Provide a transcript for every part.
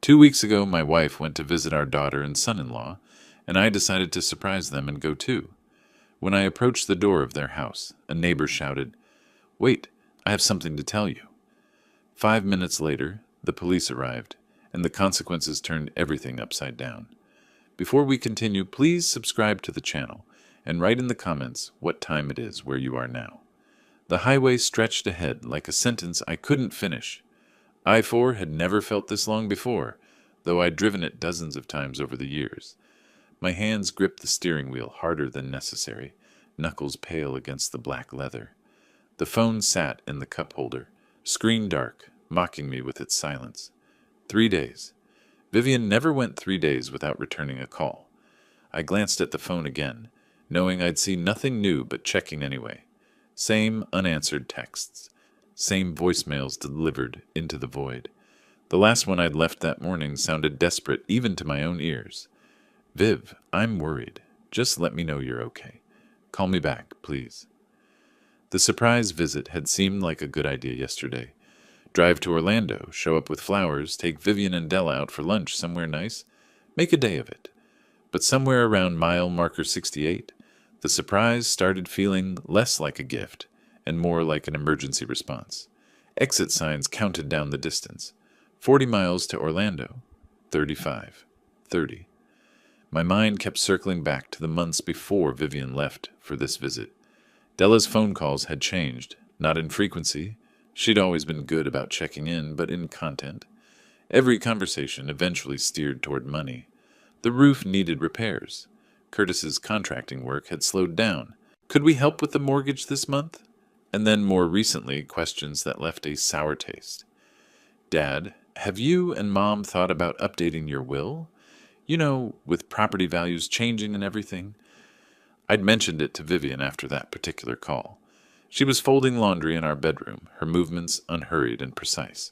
2 weeks ago, my wife went to visit our daughter and son-in-law, and I decided to surprise them and go too. When I approached the door of their house, a neighbor shouted, "Wait, I have something to tell you." 5 minutes later, the police arrived, and the consequences turned everything upside down. Before we continue, please subscribe to the channel and write in the comments what time it is where you are now. The highway stretched ahead like a sentence I couldn't finish. I-4 had never felt this long before, though I'd driven it dozens of times over the years. My hands gripped the steering wheel harder than necessary, knuckles pale against the black leather. The phone sat in the cup holder, screen dark, mocking me with its silence. 3 days. Vivian never went 3 days without returning a call. I glanced at the phone again, knowing I'd see nothing new but checking anyway. Same unanswered texts. Same voicemails delivered into the void. The last one I'd left that morning sounded desperate even to my own ears. "Viv, I'm worried. Just let me know you're okay. Call me back, please." The surprise visit had seemed like a good idea yesterday. Drive to Orlando, show up with flowers, take Vivian and Della out for lunch somewhere nice, make a day of it. But somewhere around mile marker 68, the surprise started feeling less like a gift and more like an emergency response. Exit signs counted down the distance. 40 miles to Orlando. 35. 30. My mind kept circling back to the months before Vivian left for this visit. Della's phone calls had changed, not in frequency. She'd always been good about checking in, but in content. Every conversation eventually steered toward money. The roof needed repairs. Curtis's contracting work had slowed down. Could we help with the mortgage this month? And then more recently, questions that left a sour taste. "Dad, have you and Mom thought about updating your will? You know, with property values changing and everything." I'd mentioned it to Vivian after that particular call. She was folding laundry in our bedroom, her movements unhurried and precise.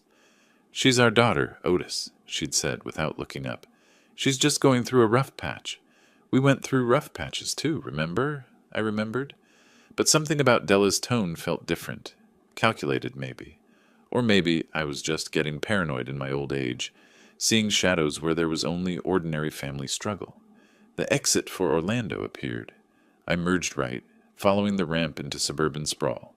"She's our daughter, Otis," she'd said without looking up. "She's just going through a rough patch. We went through rough patches too, remember?" I remembered. But something about Della's tone felt different. Calculated, maybe. Or maybe I was just getting paranoid in my old age, seeing shadows where there was only ordinary family struggle. The exit for Orlando appeared. I merged right, following the ramp into suburban sprawl.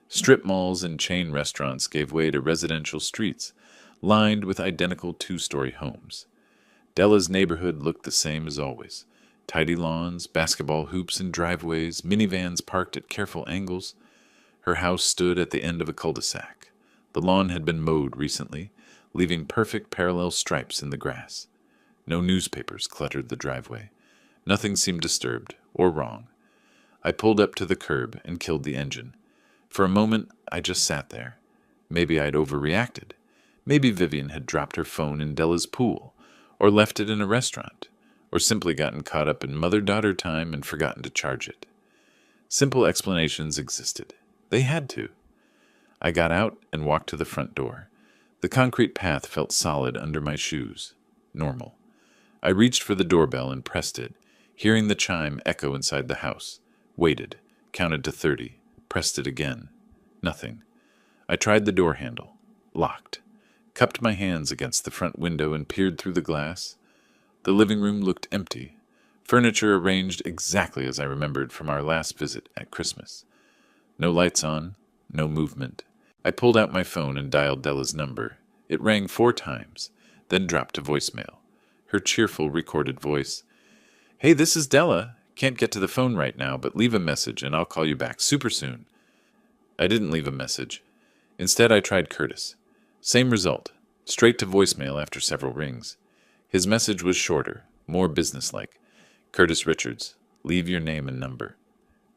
Strip malls and chain restaurants gave way to residential streets, lined with identical two-story homes. Della's neighborhood looked the same as always. Tidy lawns, basketball hoops in driveways, minivans parked at careful angles. Her house stood at the end of a cul-de-sac. The lawn had been mowed recently, leaving perfect parallel stripes in the grass. No newspapers cluttered the driveway. Nothing seemed disturbed or wrong. I pulled up to the curb and killed the engine. For a moment, I just sat there. Maybe I'd overreacted. Maybe Vivian had dropped her phone in Della's pool, or left it in a restaurant, or simply gotten caught up in mother-daughter time and forgotten to charge it. Simple explanations existed. They had to. I got out and walked to the front door. The concrete path felt solid under my shoes. Normal. I reached for the doorbell and pressed it, hearing the chime echo inside the house. Waited, counted to 30, pressed it again. Nothing. I tried the door handle. Locked. Cupped my hands against the front window and peered through the glass. The living room looked empty. Furniture arranged exactly as I remembered from our last visit at Christmas. No lights on, no movement. I pulled out my phone and dialed Della's number. It rang 4 times, then dropped to voicemail. Her cheerful recorded voice. "Hey, this is Della. Can't get to the phone right now, but leave a message and I'll call you back super soon." I didn't leave a message. Instead, I tried Curtis. Same result. Straight to voicemail after several rings. His message was shorter, more businesslike. "Curtis Richards, leave your name and number."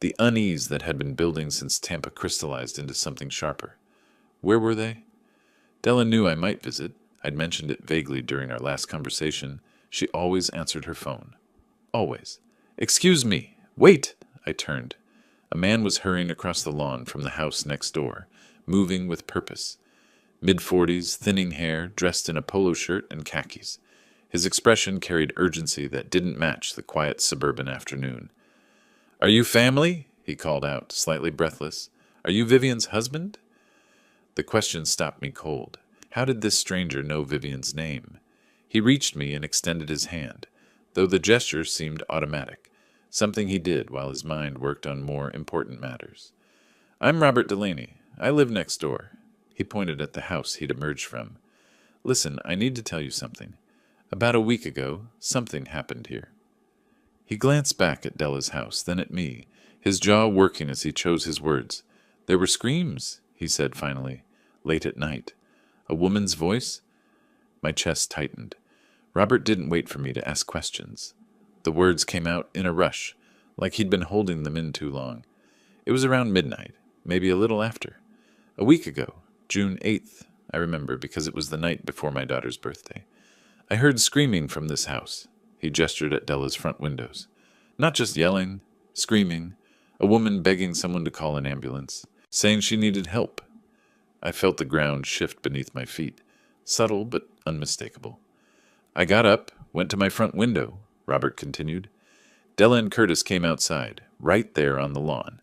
The unease that had been building since Tampa crystallized into something sharper. Where were they? Della knew I might visit. I'd mentioned it vaguely during our last conversation. She always answered her phone. Always. "Excuse me. Wait!" I turned. A man was hurrying across the lawn from the house next door, moving with purpose. Mid-40s, thinning hair, dressed in a polo shirt and khakis. His expression carried urgency that didn't match the quiet suburban afternoon. "Are you family?" he called out, slightly breathless. "Are you Vivian's husband?" The question stopped me cold. How did this stranger know Vivian's name? He reached me and extended his hand, though the gesture seemed automatic, something he did while his mind worked on more important matters. "I'm Robert Delaney. I live next door." He pointed at the house he'd emerged from. "Listen, I need to tell you something. About a week ago, something happened here." He glanced back at Della's house, then at me, his jaw working as he chose his words. "There were screams," he said finally, "late at night. A woman's voice?" My chest tightened. Robert didn't wait for me to ask questions. The words came out in a rush, like he'd been holding them in too long. It was around midnight, maybe a little after. A week ago, June 8th, I remember because it was the night before my daughter's birthday. I heard screaming from this house. He gestured at Della's front windows. Not just yelling, screaming, a woman begging someone to call an ambulance, saying she needed help. I felt the ground shift beneath my feet, subtle but unmistakable. "I got up, went to my front window," Robert continued. "Della and Curtis came outside, right there on the lawn.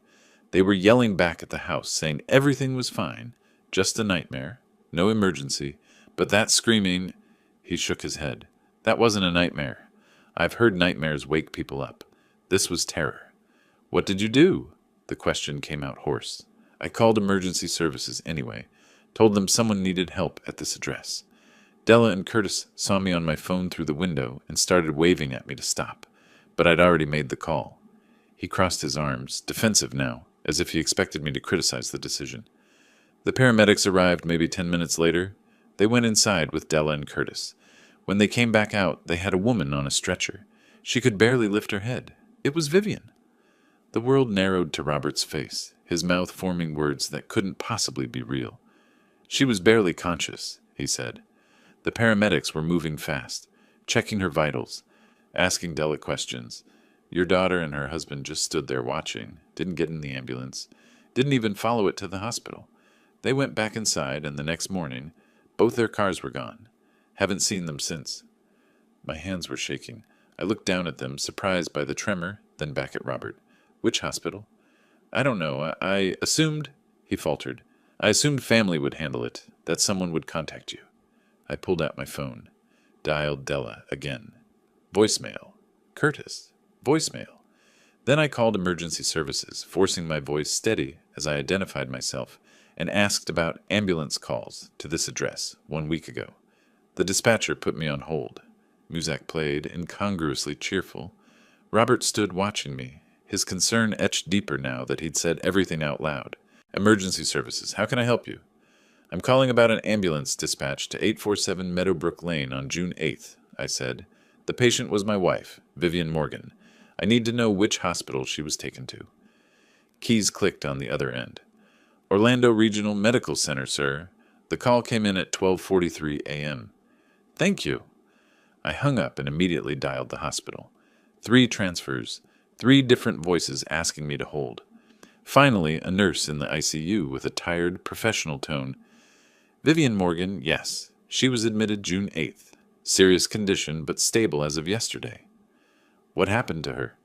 They were yelling back at the house, saying everything was fine, just a nightmare, no emergency, but that screaming—" He shook his head. "That wasn't a nightmare. I've heard nightmares wake people up. This was terror." "What did you do?" The question came out hoarse. "I called emergency services anyway, told them someone needed help at this address. Della and Curtis saw me on my phone through the window and started waving at me to stop, but I'd already made the call." He crossed his arms, defensive now, as if he expected me to criticize the decision. "The paramedics arrived maybe 10 minutes later. They went inside with Della and Curtis. When they came back out, they had a woman on a stretcher. She could barely lift her head. It was Vivian." The world narrowed to Robert's face, his mouth forming words that couldn't possibly be real. "She was barely conscious," he said. "The paramedics were moving fast, checking her vitals, asking Della questions. Your daughter and her husband just stood there watching, didn't get in the ambulance, didn't even follow it to the hospital. They went back inside, and the next morning, both their cars were gone. Haven't seen them since." My hands were shaking. I looked down at them, surprised by the tremor, then back at Robert. "Which hospital?" "I don't know. I assumed," he faltered. "I assumed family would handle it, that someone would contact you." I pulled out my phone. Dialed Della again. Voicemail. Curtis. Voicemail. Then I called emergency services, forcing my voice steady as I identified myself, and asked about ambulance calls to this address 1 week ago. The dispatcher put me on hold. Muzak played, incongruously cheerful. Robert stood watching me, his concern etched deeper now that he'd said everything out loud. "Emergency services, how can I help you?" "I'm calling about an ambulance dispatch to 847 Meadowbrook Lane on June 8th, I said. "The patient was my wife, Vivian Morgan. I need to know which hospital she was taken to." Keys clicked on the other end. "Orlando Regional Medical Center, sir. The call came in at 12:43 a.m. "Thank you." I hung up and immediately dialed the hospital. 3 transfers, 3 different voices asking me to hold. Finally, a nurse in the ICU with a tired, professional tone. "Vivian Morgan, yes. She was admitted June 8th. Serious condition, but stable as of yesterday." "What happened to her?"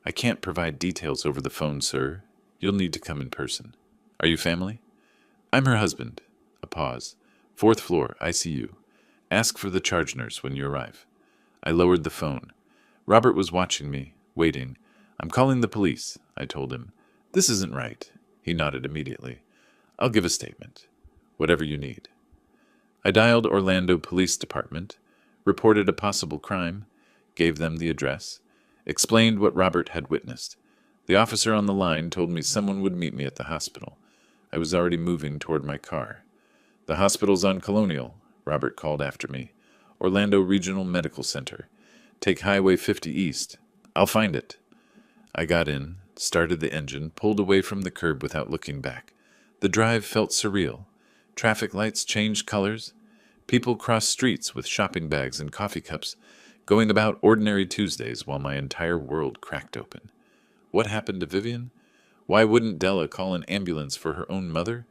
"I can't provide details over the phone, sir. You'll need to come in person." "Are you family?" "I'm her husband." A pause. "4th floor, ICU. Ask for the charge nurse when you arrive." I lowered the phone. Robert was watching me, waiting. "I'm calling the police," I told him. "This isn't right." He nodded immediately. "I'll give a statement. Whatever you need." I dialed Orlando Police Department, reported a possible crime, gave them the address, explained what Robert had witnessed. The officer on the line told me someone would meet me at the hospital. I was already moving toward my car. "The hospital's on Colonial," Robert called after me. "Orlando Regional Medical Center. Take Highway 50 East. I'll find it." I got in, started the engine, pulled away from the curb without looking back. The drive felt surreal. Traffic lights changed colors. People crossed streets with shopping bags and coffee cups, going about ordinary Tuesdays while my entire world cracked open. What happened to Vivian? Why wouldn't Della call an ambulance for her own mother?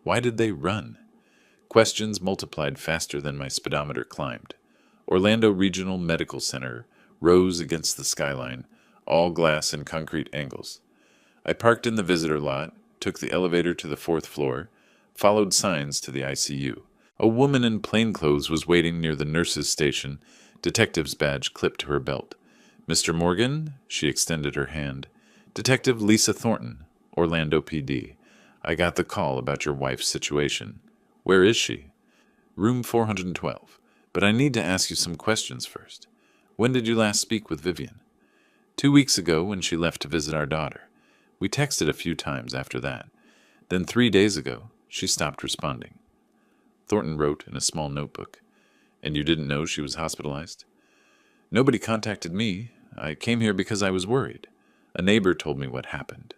Why did they run? Questions multiplied faster than my speedometer climbed. Orlando Regional Medical Center rose against the skyline, all glass and concrete angles. I parked in the visitor lot, took the elevator to the 4th floor, followed signs to the ICU. A woman in plainclothes was waiting near the nurse's station, detective's badge clipped to her belt. "Mr. Morgan?" She extended her hand. "Detective Lisa Thornton, Orlando PD. I got the call about your wife's situation. Where is she?" "Room 412. But I need to ask you some questions first. When did you last speak with Vivian?" 2 weeks ago when she left to visit our daughter. We texted a few times after that. Then 3 days ago, she stopped responding." Thornton wrote in a small notebook. "And you didn't know she was hospitalized?" "Nobody contacted me. I came here because I was worried. A neighbor told me what happened."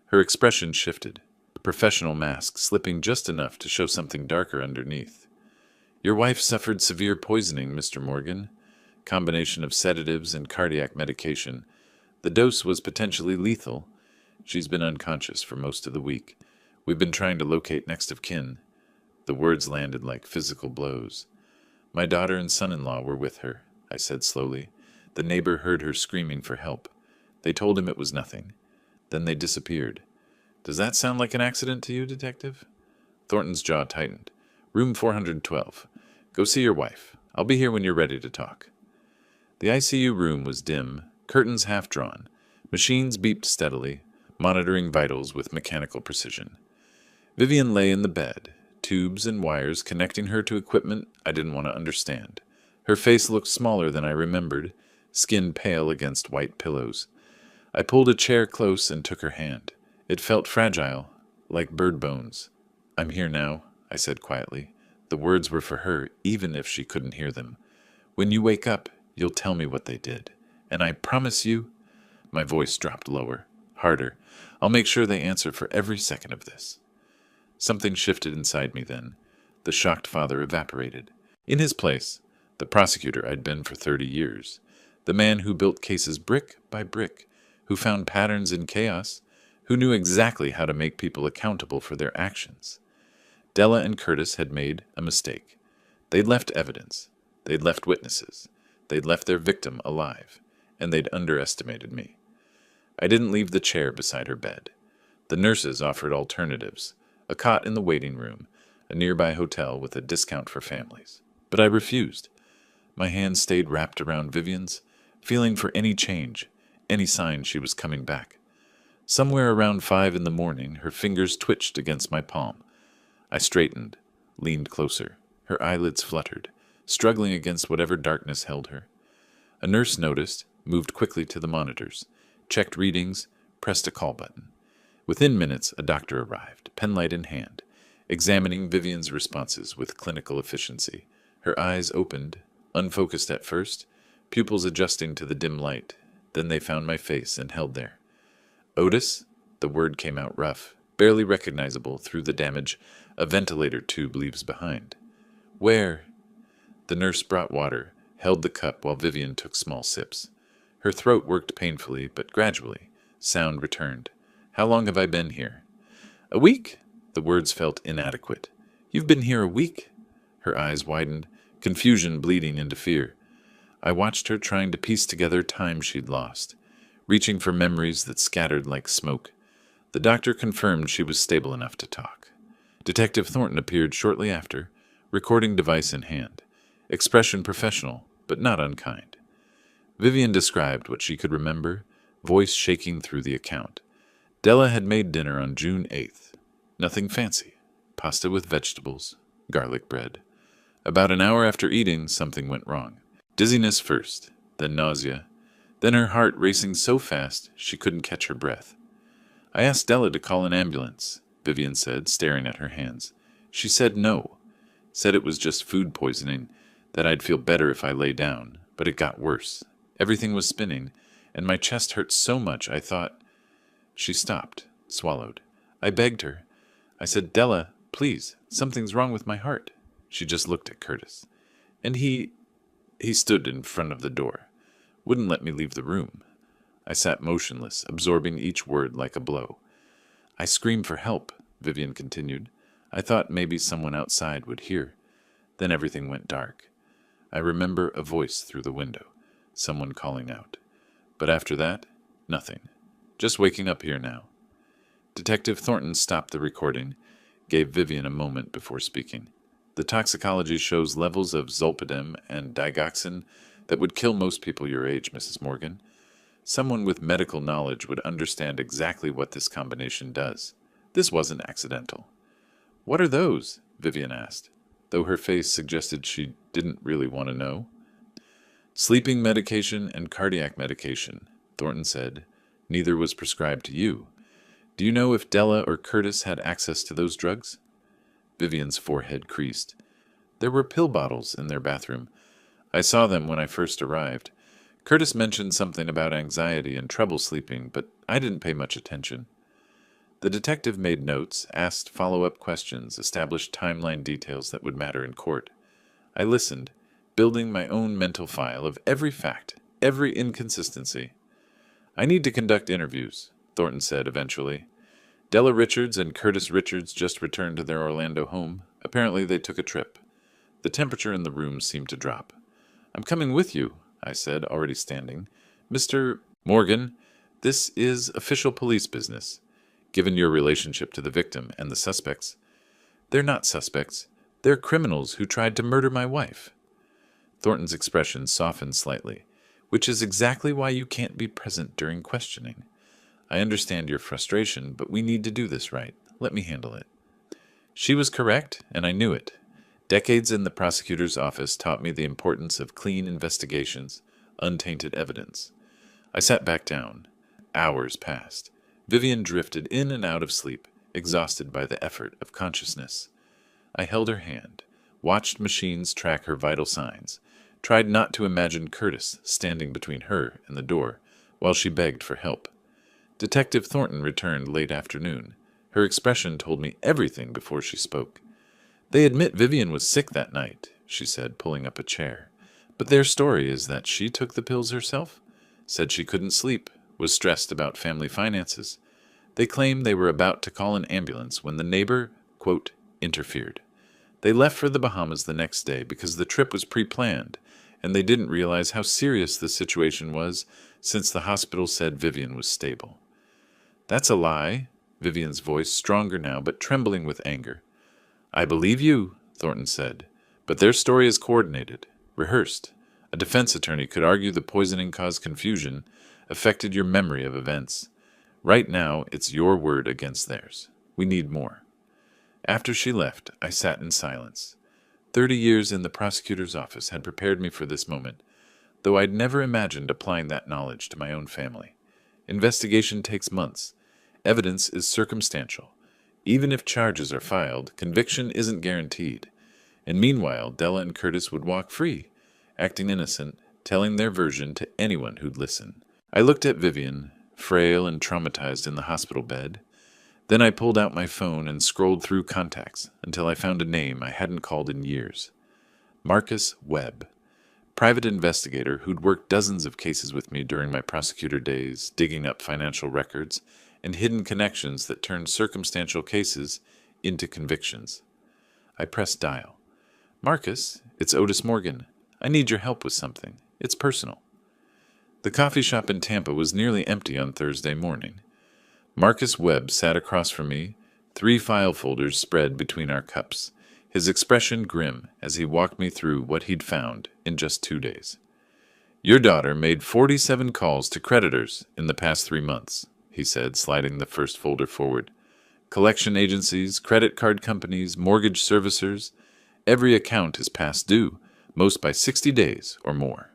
Her expression shifted, a professional mask slipping just enough to show something darker underneath. "Your wife suffered severe poisoning, Mr. Morgan. Combination of sedatives and cardiac medication. The dose was potentially lethal. She's been unconscious for most of the week. We've been trying to locate next of kin." The words landed like physical blows. "My daughter and son-in-law were with her," I said slowly. "The neighbor heard her screaming for help. They told him it was nothing. Then they disappeared. Does that sound like an accident to you, Detective?" Thornton's jaw tightened. "Room 412. Go see your wife. I'll be here when you're ready to talk." The ICU room was dim, curtains half drawn. Machines beeped steadily, monitoring vitals with mechanical precision. Vivian lay in the bed, tubes and wires connecting her to equipment I didn't want to understand. Her face looked smaller than I remembered, skin pale against white pillows. I pulled a chair close and took her hand. It felt fragile, like bird bones. "I'm here now," I said quietly. The words were for her, even if she couldn't hear them. "When you wake up, you'll tell me what they did. And I promise you—" My voice dropped lower, harder. "I'll make sure they answer for every second of this." Something shifted inside me then. The shocked father evaporated. In his place, the prosecutor I'd been for 30 years. The man who built cases brick by brick, who found patterns in chaos, who knew exactly how to make people accountable for their actions. Della and Curtis had made a mistake. They'd left evidence. They'd left witnesses. They'd left their victim alive. And they'd underestimated me. I didn't leave the chair beside her bed. The nurses offered alternatives. A cot in the waiting room, a nearby hotel with a discount for families. But I refused. My hand stayed wrapped around Vivian's, feeling for any change, any sign she was coming back. Somewhere around 5 in the morning, her fingers twitched against my palm. I straightened, leaned closer. Her eyelids fluttered, struggling against whatever darkness held her. A nurse noticed, moved quickly to the monitors, checked readings, pressed a call button. Within minutes, a doctor arrived, penlight in hand, examining Vivian's responses with clinical efficiency. Her eyes opened, unfocused at first, pupils adjusting to the dim light. Then they found my face and held there. "Otis?" The word came out rough, barely recognizable through the damage a ventilator tube leaves behind. "Where?" The nurse brought water, held the cup while Vivian took small sips. Her throat worked painfully, but gradually, sound returned. "How long have I been here?" "A week?" The words felt inadequate. "You've been here a week?" Her eyes widened, confusion bleeding into fear. I watched her trying to piece together time she'd lost, reaching for memories that scattered like smoke. The doctor confirmed she was stable enough to talk. Detective Thornton appeared shortly after, recording device in hand. Expression professional, but not unkind. Vivian described what she could remember, voice shaking through the account. Della had made dinner on June 8th. Nothing fancy. Pasta with vegetables, garlic bread. About an hour after eating, something went wrong. Dizziness first, then nausea, then her heart racing so fast she couldn't catch her breath. "I asked Della to call an ambulance," Vivian said, staring at her hands. "She said no. Said it was just food poisoning, that I'd feel better if I lay down, but it got worse. Everything was spinning, and my chest hurt so much I thought—" She stopped, swallowed. I begged her. I said, "Della, please, something's wrong with my heart." She just looked at Curtis. "And he stood in front of the door. Wouldn't let me leave the room." I sat motionless, absorbing each word like a blow. "I screamed for help," Vivian continued. "I thought maybe someone outside would hear. Then everything went dark. I remember a voice through the window, someone calling out. But after that, nothing. Just waking up here now." Detective Thornton stopped the recording, gave Vivian a moment before speaking. The toxicology shows levels of zolpidem and digoxin that would kill most people your age, Mrs. Morgan. Someone with medical knowledge would understand exactly what this combination does. This wasn't accidental. What are those? Vivian asked, though her face suggested she didn't really want to know. Sleeping medication and cardiac medication, Thornton said. Neither was prescribed to you. Do you know if Della or Curtis had access to those drugs? Vivian's forehead creased. There were pill bottles in their bathroom. I saw them when I first arrived. Curtis mentioned something about anxiety and trouble sleeping, but I didn't pay much attention. The detective made notes, asked follow-up questions, established timeline details that would matter in court. I listened, building my own mental file of every fact, every inconsistency. I need to conduct interviews, Thornton said eventually. Della Richards and Curtis Richards just returned to their Orlando home. Apparently they took a trip. The temperature in the room seemed to drop. I'm coming with you, I said, already standing. Mr. Morgan, this is official police business. Given your relationship to the victim and the suspects. They're not suspects. They're criminals who tried to murder my wife. Thornton's expression softened slightly, which is exactly why you can't be present during questioning. I understand your frustration, but we need to do this right. Let me handle it. She was correct, and I knew it. Decades in the prosecutor's office taught me the importance of clean investigations, untainted evidence. I sat back down. Hours passed. Vivian drifted in and out of sleep, exhausted by the effort of consciousness. I held her hand, watched machines track her vital signs, tried not to imagine Curtis standing between her and the door while she begged for help. Detective Thornton returned late afternoon. Her expression told me everything before she spoke. They admit Vivian was sick that night, she said, pulling up a chair. But their story is that she took the pills herself, said she couldn't sleep, was stressed about family finances. They claim they were about to call an ambulance when the neighbor, quote, interfered. They left for the Bahamas the next day because the trip was pre-planned, and they didn't realize how serious the situation was since the hospital said Vivian was stable. That's a lie, Vivian's voice stronger now but trembling with anger. I believe you, Thornton said, but their story is coordinated, rehearsed. A defense attorney could argue the poisoning caused confusion, affected your memory of events. Right now, it's your word against theirs. We need more. After she left, I sat in silence. 30 years in the prosecutor's office had prepared me for this moment, though I'd never imagined applying that knowledge to my own family. Investigation takes months. Evidence is circumstantial. Even if charges are filed, conviction isn't guaranteed. And meanwhile, Della and Curtis would walk free, acting innocent, telling their version to anyone who'd listen. I looked at Vivian, frail and traumatized in the hospital bed. Then I pulled out my phone and scrolled through contacts until I found a name I hadn't called in years. Marcus Webb, private investigator who'd worked dozens of cases with me during my prosecutor days, digging up financial records and hidden connections that turned circumstantial cases into convictions. I pressed dial. Marcus, it's Otis Morgan. I need your help with something. It's personal. The coffee shop in Tampa was nearly empty on Thursday morning. Marcus Webb sat across from me, 3 file folders spread between our cups, his expression grim as he walked me through what he'd found in just 2 days. Your daughter made 47 calls to creditors in the past 3 months, he said, sliding the first folder forward. Collection agencies, credit card companies, mortgage servicers. Every account is past due, most by 60 days or more.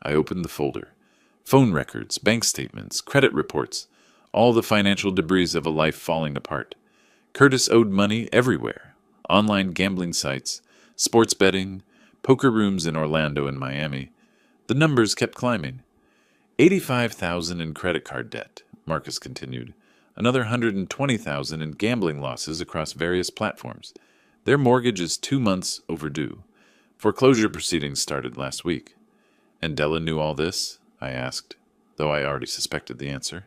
I opened the folder. Phone records, bank statements, credit reports, all the financial debris of a life falling apart. Curtis owed money everywhere. Online gambling sites, sports betting, poker rooms in Orlando and Miami. The numbers kept climbing. $85,000 in credit card debt, Marcus continued. Another $120,000 in gambling losses across various platforms. Their mortgage is 2 months overdue. Foreclosure proceedings started last week. And Della knew all this? I asked, though I already suspected the answer.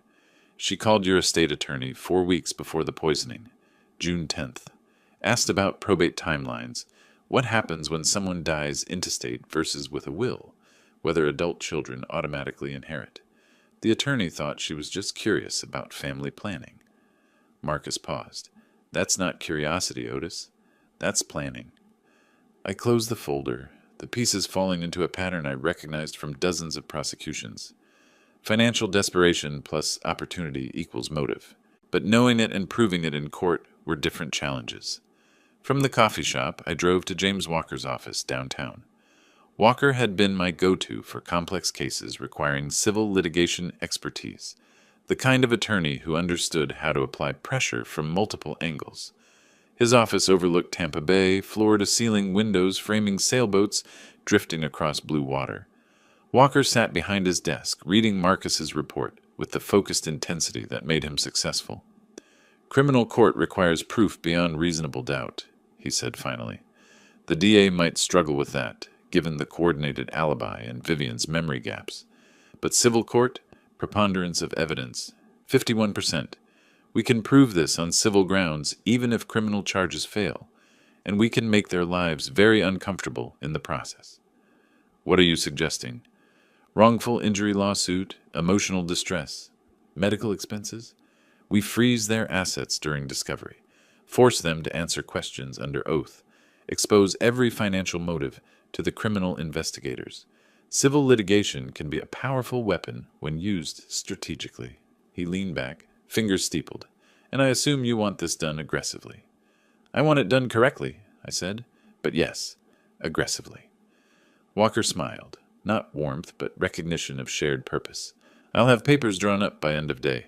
She called your estate attorney 4 weeks before the poisoning, June 10th. Asked about probate timelines. What happens when someone dies intestate versus with a will? Whether adult children automatically inherit. The attorney thought she was just curious about family planning. Marcus paused. That's not curiosity, Otis. That's planning. I closed the folder, the pieces falling into a pattern I recognized from dozens of prosecutions. Financial desperation plus opportunity equals motive. But knowing it and proving it in court were different challenges. From the coffee shop, I drove to James Walker's office downtown. Walker had been my go-to for complex cases requiring civil litigation expertise, the kind of attorney who understood how to apply pressure from multiple angles. His office overlooked Tampa Bay, floor-to-ceiling windows framing sailboats drifting across blue water. Walker sat behind his desk, reading Marcus's report with the focused intensity that made him successful. "Criminal court requires proof beyond reasonable doubt," he said finally. "The DA might struggle with that, given the coordinated alibi and Vivian's memory gaps. But civil court, preponderance of evidence, 51%. We can prove this on civil grounds even if criminal charges fail, and we can make their lives very uncomfortable in the process." "What are you suggesting?" "Wrongful injury lawsuit, emotional distress, medical expenses. We freeze their assets during discovery, force them to answer questions under oath, expose every financial motive to the criminal investigators. Civil litigation can be a powerful weapon when used strategically." He leaned back, fingers steepled. "And I assume you want this done aggressively." "I want it done correctly," I said. "But yes, aggressively." Walker smiled. Not warmth, but recognition of shared purpose. "I'll have papers drawn up by end of day."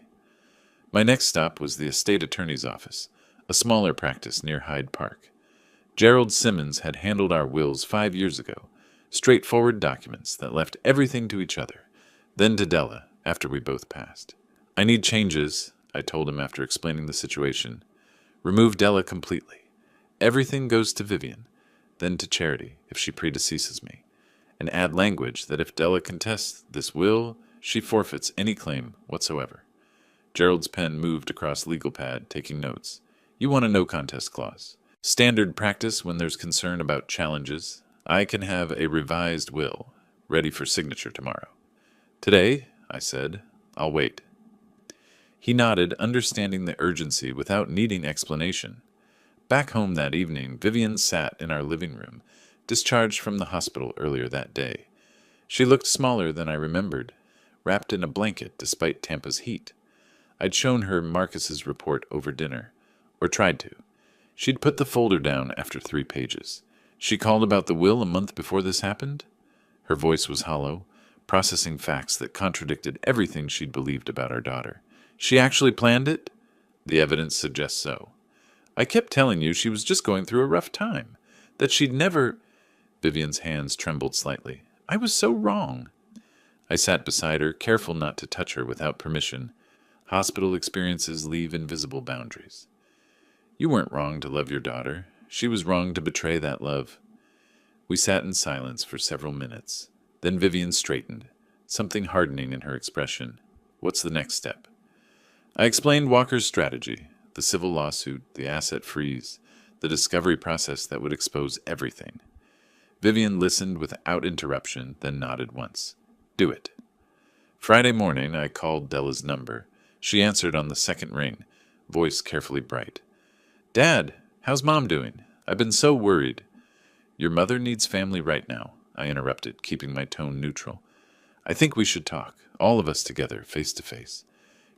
My next stop was the estate attorney's office, a smaller practice near Hyde Park. Gerald Simmons had handled our wills 5 years ago, straightforward documents that left everything to each other, then to Della after we both passed. "I need changes," I told him after explaining the situation. "Remove Della completely. Everything goes to Vivian, then to Charity if she predeceases me. And add language that if Della contests this will, she forfeits any claim whatsoever." Gerald's pen moved across legal pad, taking notes. "You want a no-contest clause. Standard practice when there's concern about challenges. I can have a revised will, ready for signature tomorrow." "Today," I said. "I'll wait." He nodded, understanding the urgency without needing explanation. Back home that evening, Vivian sat in our living room, discharged from the hospital earlier that day. She looked smaller than I remembered, wrapped in a blanket despite Tampa's heat. I'd shown her Marcus's report over dinner, or tried to. She'd put the folder down after 3 pages. "She called about the will a month before this happened?" Her voice was hollow, processing facts that contradicted everything she'd believed about our daughter. "She actually planned it?" "The evidence suggests so." "I kept telling you she was just going through a rough time, that she'd never—" Vivian's hands trembled slightly. "I was so wrong." I sat beside her, careful not to touch her without permission. Hospital experiences leave invisible boundaries. "You weren't wrong to love your daughter. She was wrong to betray that love." We sat in silence for several minutes. Then Vivian straightened, something hardening in her expression. "What's the next step?" I explained Walker's strategy, the civil lawsuit, the asset freeze, the discovery process that would expose everything. Vivian listened without interruption, then nodded once. "Do it." Friday morning, I called Della's number. She answered on the second ring, voice carefully bright. "Dad, how's Mom doing? I've been so worried." "Your mother needs family right now," I interrupted, keeping my tone neutral. "I think we should talk, all of us together, face to face.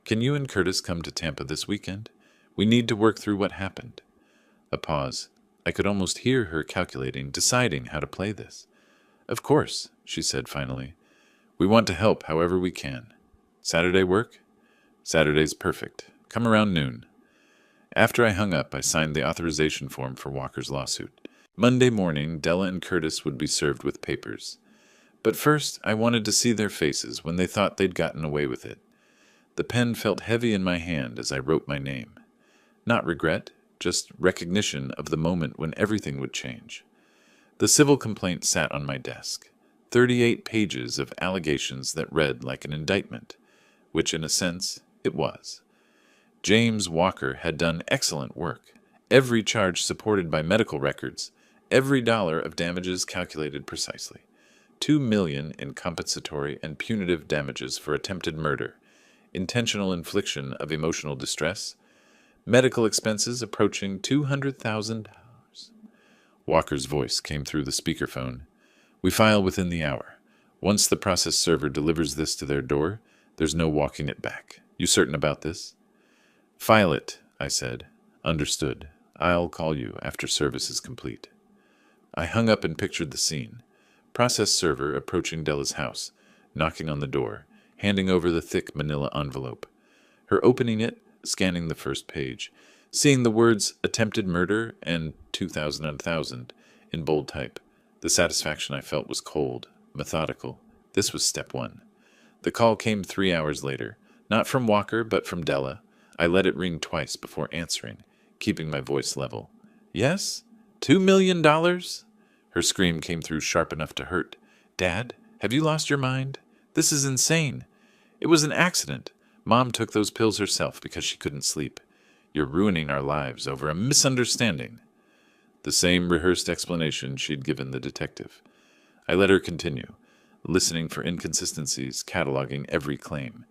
Can you and Curtis come to Tampa this weekend? We need to work through what happened." A pause. I could almost hear her calculating, deciding how to play this. "Of course," she said finally. "We want to help however we can. Saturday work?" "Saturday's perfect. Come around noon." After I hung up, I signed the authorization form for Walker's lawsuit. Monday morning, Della and Curtis would be served with papers. But first, I wanted to see their faces when they thought they'd gotten away with it. The pen felt heavy in my hand as I wrote my name. Not regret, just recognition of the moment when everything would change. The civil complaint sat on my desk. 38 pages of allegations that read like an indictment, which in a sense it was. James Walker had done excellent work, every charge supported by medical records, every dollar of damages calculated precisely. $2 million in compensatory and punitive damages for attempted murder, intentional infliction of emotional distress, medical expenses approaching $200,000. Walker's voice came through the speakerphone. "We file within the hour. Once the process server delivers this to their door, there's no walking it back. You certain about this?" "File it," I said. "Understood. I'll call you after service is complete." I hung up and pictured the scene. Process server approaching Della's house, knocking on the door, handing over the thick manila envelope. Her opening it, scanning the first page, seeing the words "attempted murder" and 2000 and 1000 in bold type. The satisfaction I felt was cold, methodical. This was step one. The call came 3 hours later, not from Walker, but from Della. I let it ring twice before answering, keeping my voice level. "Yes? $2 million?" Her scream came through sharp enough to hurt. "Dad, have you lost your mind? This is insane. It was an accident. Mom took those pills herself because she couldn't sleep. You're ruining our lives over a misunderstanding." The same rehearsed explanation she'd given the detective. I let her continue, listening for inconsistencies, cataloging every claim.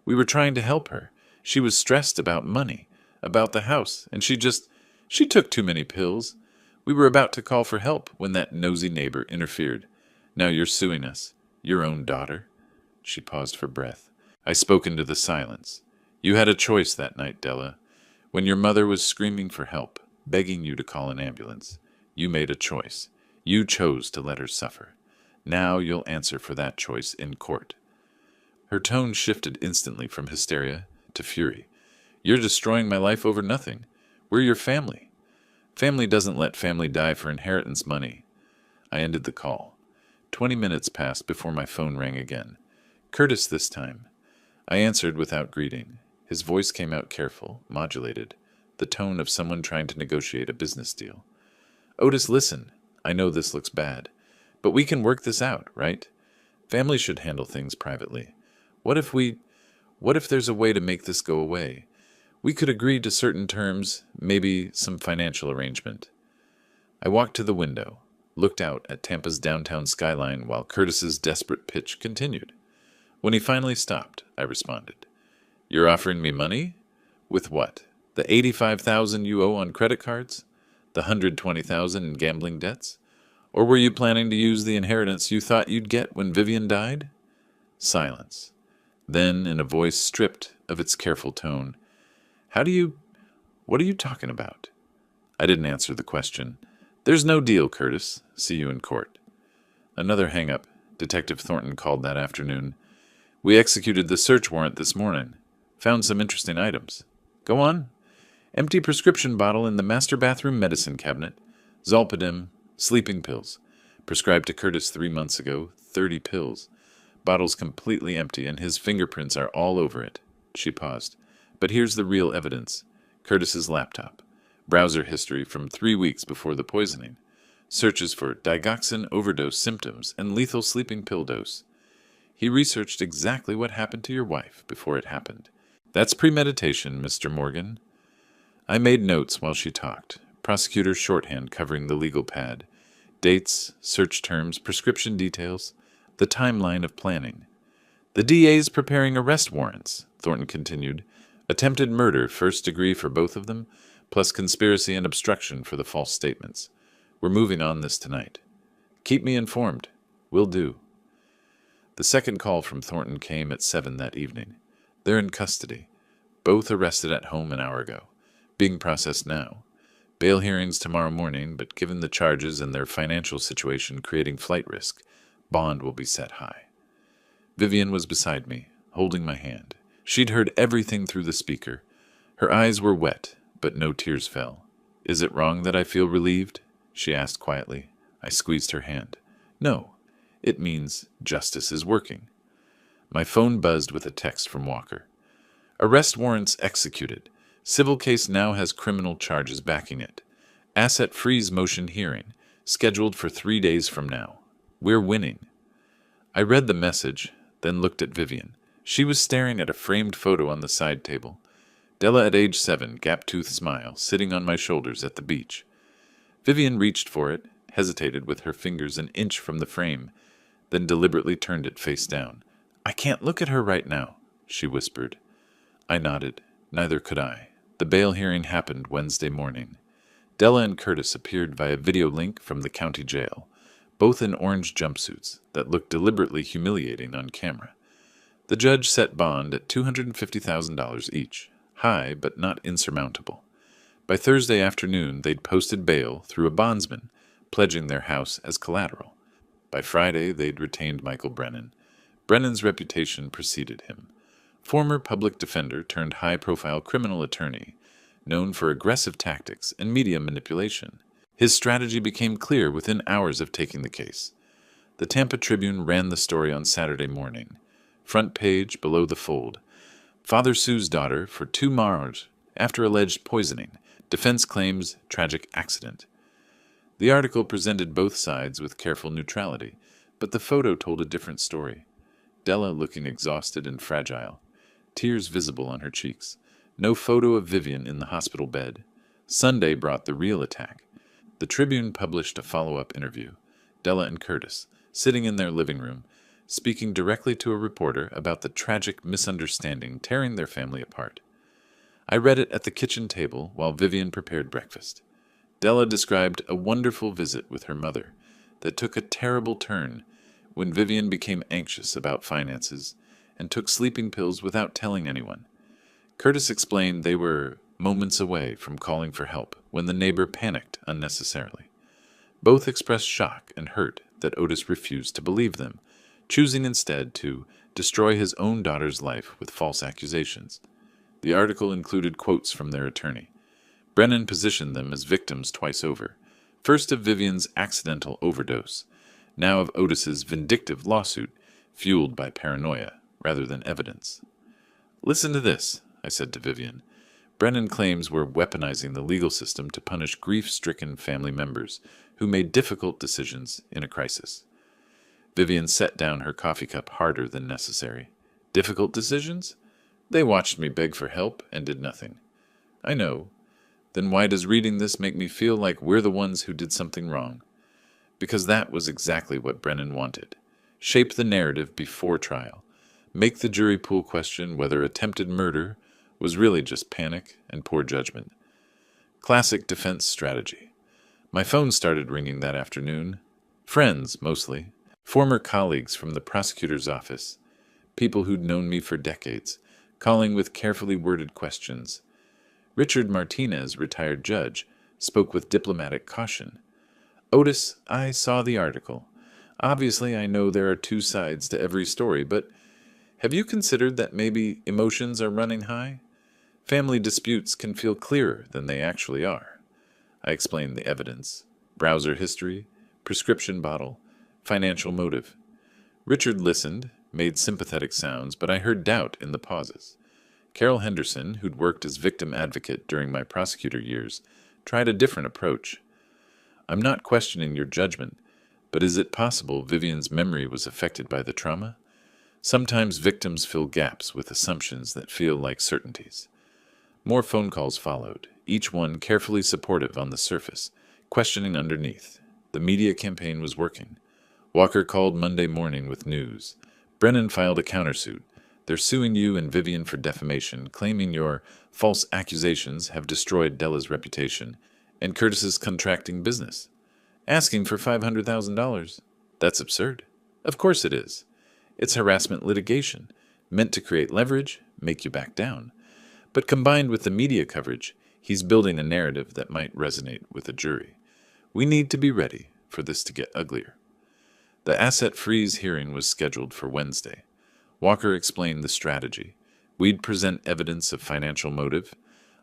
We were trying to help her. She was stressed about money, about the house, and she took too many pills. We were about to call for help when that nosy neighbor interfered. Now you're suing us. Your own daughter. She paused for breath. I spoke into the silence. "You had a choice that night, Della. When your mother was screaming for help, begging you to call an ambulance, you made a choice. You chose to let her suffer. Now you'll answer for that choice in court." Her tone shifted instantly from hysteria to fury. "You're destroying my life over nothing. We're your family. Family doesn't let family die for inheritance money." I ended the call. 20 minutes passed before my phone rang again. Curtis this time. I answered without greeting. His voice came out careful, modulated, the tone of someone trying to negotiate a business deal. "Otis, listen. I know this looks bad, but we can work this out, right? Family should handle things privately. What if there's a way to make this go away? We could agree to certain terms, maybe some financial arrangement." I walked to the window, looked out at Tampa's downtown skyline while Curtis's desperate pitch continued. When he finally stopped, I responded. "You're offering me money? With what? The $85,000 you owe on credit cards? The $120,000 in gambling debts? Or were you planning to use the inheritance you thought you'd get when Vivian died?" Silence. Then, in a voice stripped of its careful tone, What are you talking about?" I didn't answer the question. "There's no deal, Curtis. See you in court." Another hang-up. Detective Thornton called that afternoon. "We executed the search warrant this morning. Found some interesting items." "Go on." "Empty prescription bottle in the master bathroom medicine cabinet. Zolpidem, sleeping pills. Prescribed to Curtis 3 months ago. 30 pills. Bottle's completely empty, and his fingerprints are all over it." She paused. "But here's the real evidence. Curtis's laptop. Browser history from 3 weeks before the poisoning. Searches for digoxin overdose symptoms and lethal sleeping pill dose. He researched exactly what happened to your wife before it happened. That's premeditation, Mr. Morgan." I made notes while she talked. Prosecutor's shorthand covering the legal pad. Dates, search terms, prescription details. The timeline of planning. "The DA's preparing arrest warrants," Thornton continued. "Attempted murder, first degree for both of them, plus conspiracy and obstruction for the false statements. We're moving on this tonight. Keep me informed." "Will do." The second call from Thornton came at 7 that evening. "They're in custody. Both arrested at home an hour ago. Being processed now. Bail hearings tomorrow morning, but given the charges and their financial situation creating flight risk, bond will be set high." Vivian was beside me, holding my hand. She'd heard everything through the speaker. Her eyes were wet, but no tears fell. "Is it wrong that I feel relieved?" she asked quietly. I squeezed her hand. "No. It means justice is working." My phone buzzed with a text from Walker. "Arrest warrants executed. Civil case now has criminal charges backing it. Asset freeze motion hearing, scheduled for 3 days from now. We're winning." I read the message, then looked at Vivian. She was staring at a framed photo on the side table. Della at age 7, gap-toothed smile, sitting on my shoulders at the beach. Vivian reached for it, hesitated with her fingers an inch from the frame, then deliberately turned it face down. "I can't look at her right now," she whispered. I nodded. Neither could I. The bail hearing happened Wednesday morning. Della and Curtis appeared via video link from the county jail, both in orange jumpsuits that looked deliberately humiliating on camera. The judge set bond at $250,000 each, high but not insurmountable. By Thursday afternoon, they'd posted bail through a bondsman, pledging their house as collateral. By Friday, they'd retained Michael Brennan. Brennan's reputation preceded him. Former public defender turned high-profile criminal attorney, known for aggressive tactics and media manipulation. His strategy became clear within hours of taking the case. The Tampa Tribune ran the story on Saturday morning. Front page, below the fold. Father sues daughter for 2 Mars after alleged poisoning. Defense claims tragic accident. The article presented both sides with careful neutrality, but the photo told a different story. Della looking exhausted and fragile, tears visible on her cheeks. No photo of Vivian in the hospital bed. Sunday brought the real attack. The Tribune published a follow-up interview. Della and Curtis, sitting in their living room, speaking directly to a reporter about the tragic misunderstanding tearing their family apart. I read it at the kitchen table while Vivian prepared breakfast. Della described a wonderful visit with her mother that took a terrible turn when Vivian became anxious about finances and took sleeping pills without telling anyone. Curtis explained they were moments away from calling for help when the neighbor panicked unnecessarily. Both expressed shock and hurt that Otis refused to believe them, choosing instead to destroy his own daughter's life with false accusations. The article included quotes from their attorney. Brennan positioned them as victims twice over, first of Vivian's accidental overdose, now of Otis's vindictive lawsuit, fueled by paranoia rather than evidence. "Listen to this," I said to Vivian. Brennan claims we're weaponizing the legal system to punish grief-stricken family members who made difficult decisions in a crisis. Vivian set down her coffee cup harder than necessary. Difficult decisions? They watched me beg for help and did nothing. I know. Then why does reading this make me feel like we're the ones who did something wrong? Because that was exactly what Brennan wanted. Shape the narrative before trial. Make the jury pool question whether attempted murder was really just panic and poor judgment. Classic defense strategy. My phone started ringing that afternoon. Friends, mostly. Former colleagues from the prosecutor's office. People who'd known me for decades, calling with carefully worded questions. Richard Martinez, retired judge, spoke with diplomatic caution. "Otis, I saw the article. Obviously, I know there are 2 sides to every story, but have you considered that maybe emotions are running high? Family disputes can feel clearer than they actually are." I explained the evidence: browser history, prescription bottle, financial motive. Richard listened, made sympathetic sounds, but I heard doubt in the pauses. Carol Henderson, who'd worked as victim advocate during my prosecutor years, tried a different approach. "I'm not questioning your judgment, but is it possible Vivian's memory was affected by the trauma? Sometimes victims fill gaps with assumptions that feel like certainties." More phone calls followed, each one carefully supportive on the surface, questioning underneath. The media campaign was working. Walker called Monday morning with news. Brennan filed a countersuit. "They're suing you and Vivian for defamation, claiming your false accusations have destroyed Della's reputation and Curtis's contracting business. Asking for $500,000. That's absurd." "Of course it is. It's harassment litigation, meant to create leverage, make you back down. But combined with the media coverage, he's building a narrative that might resonate with a jury. We need to be ready for this to get uglier." The asset freeze hearing was scheduled for Wednesday. Walker explained the strategy. We'd present evidence of financial motive,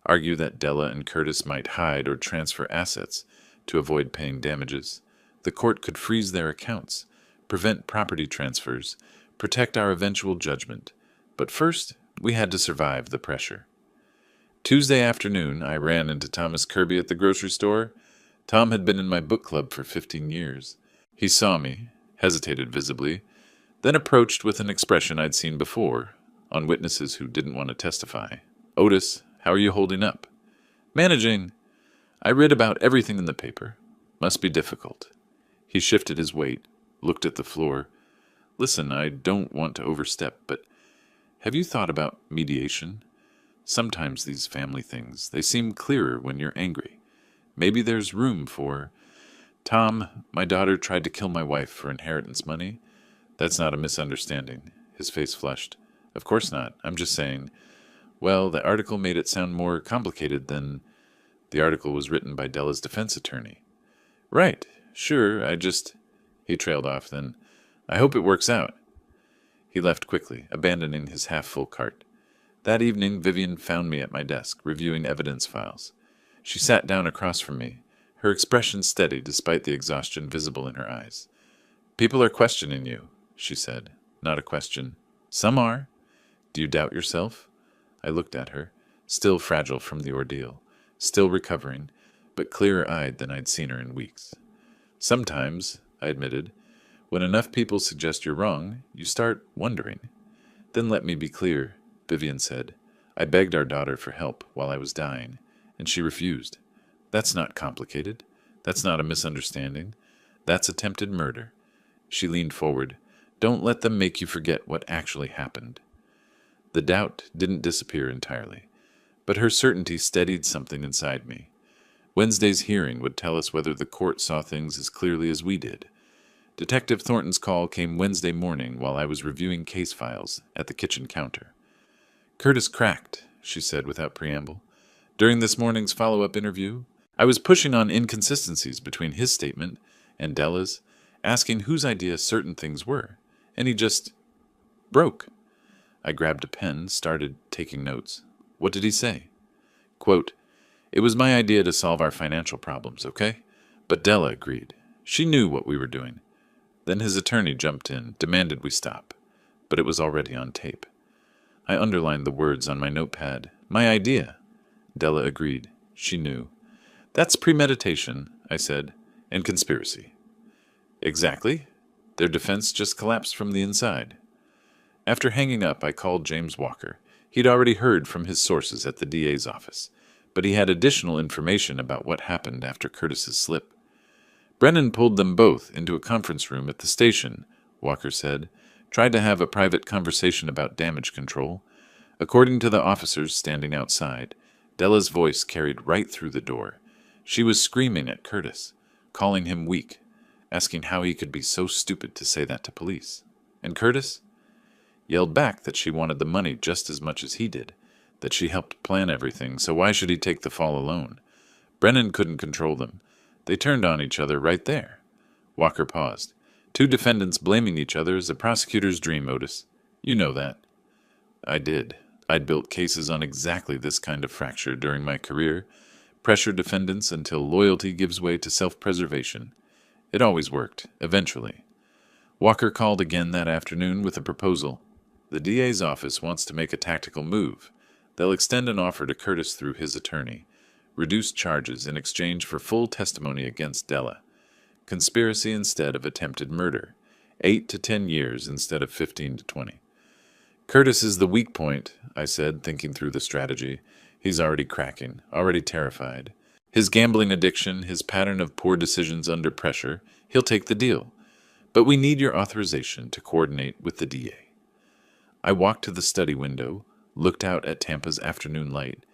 argue that Della and Curtis might hide or transfer assets to avoid paying damages. The court could freeze their accounts, prevent property transfers, protect our eventual judgment. But first, we had to survive the pressure. Tuesday afternoon, I ran into Thomas Kirby at the grocery store. Tom had been in my book club for 15 years. He saw me, hesitated visibly, then approached with an expression I'd seen before on witnesses who didn't want to testify. "Otis, how are you holding up?" "Managing. I read about everything in the paper. Must be difficult." He shifted his weight, looked at the floor. "Listen, I don't want to overstep, but have you thought about mediation? Sometimes these family things, they seem clearer when you're angry. Maybe there's room for, Tom, my daughter tried to kill my wife for inheritance money. That's not a misunderstanding. His face flushed. Of course not. I'm just saying, well, the article made it sound more complicated than... The article was written by Della's defense attorney. Right. Sure, I just... He trailed off then. I hope it works out. He left quickly, abandoning his half-full cart. That evening, Vivian found me at my desk, reviewing evidence files. She sat down across from me, her expression steady despite the exhaustion visible in her eyes. People are questioning you, she said. Not a question. Some are. Do you doubt yourself? I looked at her, still fragile from the ordeal, still recovering, but clearer-eyed than I'd seen her in weeks. Sometimes, I admitted, when enough people suggest you're wrong, you start wondering. Then let me be clear, Vivian said. I begged our daughter for help while I was dying, and she refused. That's not complicated. That's not a misunderstanding. That's attempted murder. She leaned forward. Don't let them make you forget what actually happened. The doubt didn't disappear entirely, but her certainty steadied something inside me. Wednesday's hearing would tell us whether the court saw things as clearly as we did. Detective Thornton's call came Wednesday morning while I was reviewing case files at the kitchen counter. Curtis cracked, she said without preamble. During this morning's follow-up interview, I was pushing on inconsistencies between his statement and Della's, asking whose idea certain things were, and he just broke. I grabbed a pen, started taking notes. What did he say? Quote, "It was my idea to solve our financial problems, okay? But Della agreed. She knew what we were doing." Then his attorney jumped in, demanded we stop. But it was already on tape. I underlined the words on my notepad. My idea. Della agreed. She knew. That's premeditation, I said, and conspiracy. Exactly. Their defense just collapsed from the inside. After hanging up, I called James Walker. He'd already heard from his sources at the DA's office, but he had additional information about what happened after Curtis's slip. Brennan pulled them both into a conference room at the station, Walker said, tried to have a private conversation about damage control. According to the officers standing outside, Della's voice carried right through the door. She was screaming at Curtis, calling him weak, asking how he could be so stupid to say that to police. And Curtis yelled back that she wanted the money just as much as he did, that she helped plan everything, so why should he take the fall alone? Brennan couldn't control them. They turned on each other right there. Walker paused. Two defendants blaming each other is a prosecutor's dream, Otis. You know that. I did. I'd built cases on exactly this kind of fracture during my career. Pressure defendants until loyalty gives way to self-preservation. It always worked, eventually. Walker called again that afternoon with a proposal. The DA's office wants to make a tactical move. They'll extend an offer to Curtis through his attorney. Reduced charges in exchange for full testimony against Della. Conspiracy instead of attempted murder. 8 to 10 years instead of 15 to 20. Curtis is the weak point, I said, thinking through the strategy. He's already cracking, already terrified. His gambling addiction, his pattern of poor decisions under pressure, he'll take the deal. But we need your authorization to coordinate with the DA. I walked to the study window, looked out at Tampa's afternoon light.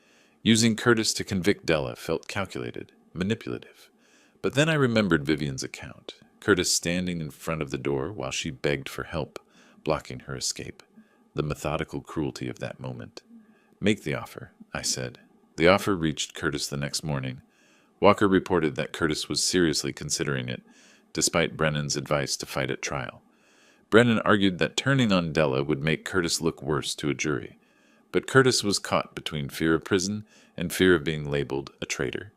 Using Curtis to convict Della felt calculated, manipulative. But then I remembered Vivian's account, Curtis standing in front of the door while she begged for help, blocking her escape. The methodical cruelty of that moment. Make the offer, I said. The offer reached Curtis the next morning. Walker reported that Curtis was seriously considering it, despite Brennan's advice to fight at trial. Brennan argued that turning on Della would make Curtis look worse to a jury. But Curtis was caught between fear of prison and fear of being labeled a traitor.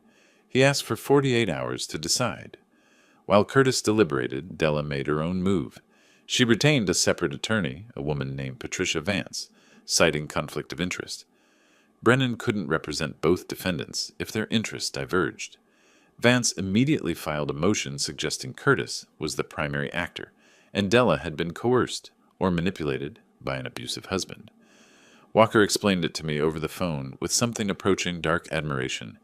He asked for 48 hours to decide. While Curtis deliberated, Della made her own move. She retained a separate attorney, a woman named Patricia Vance, citing conflict of interest. Brennan couldn't represent both defendants if their interests diverged. Vance immediately filed a motion suggesting Curtis was the primary actor, and Della had been coerced or manipulated by an abusive husband. Walker explained it to me over the phone with something approaching dark admiration.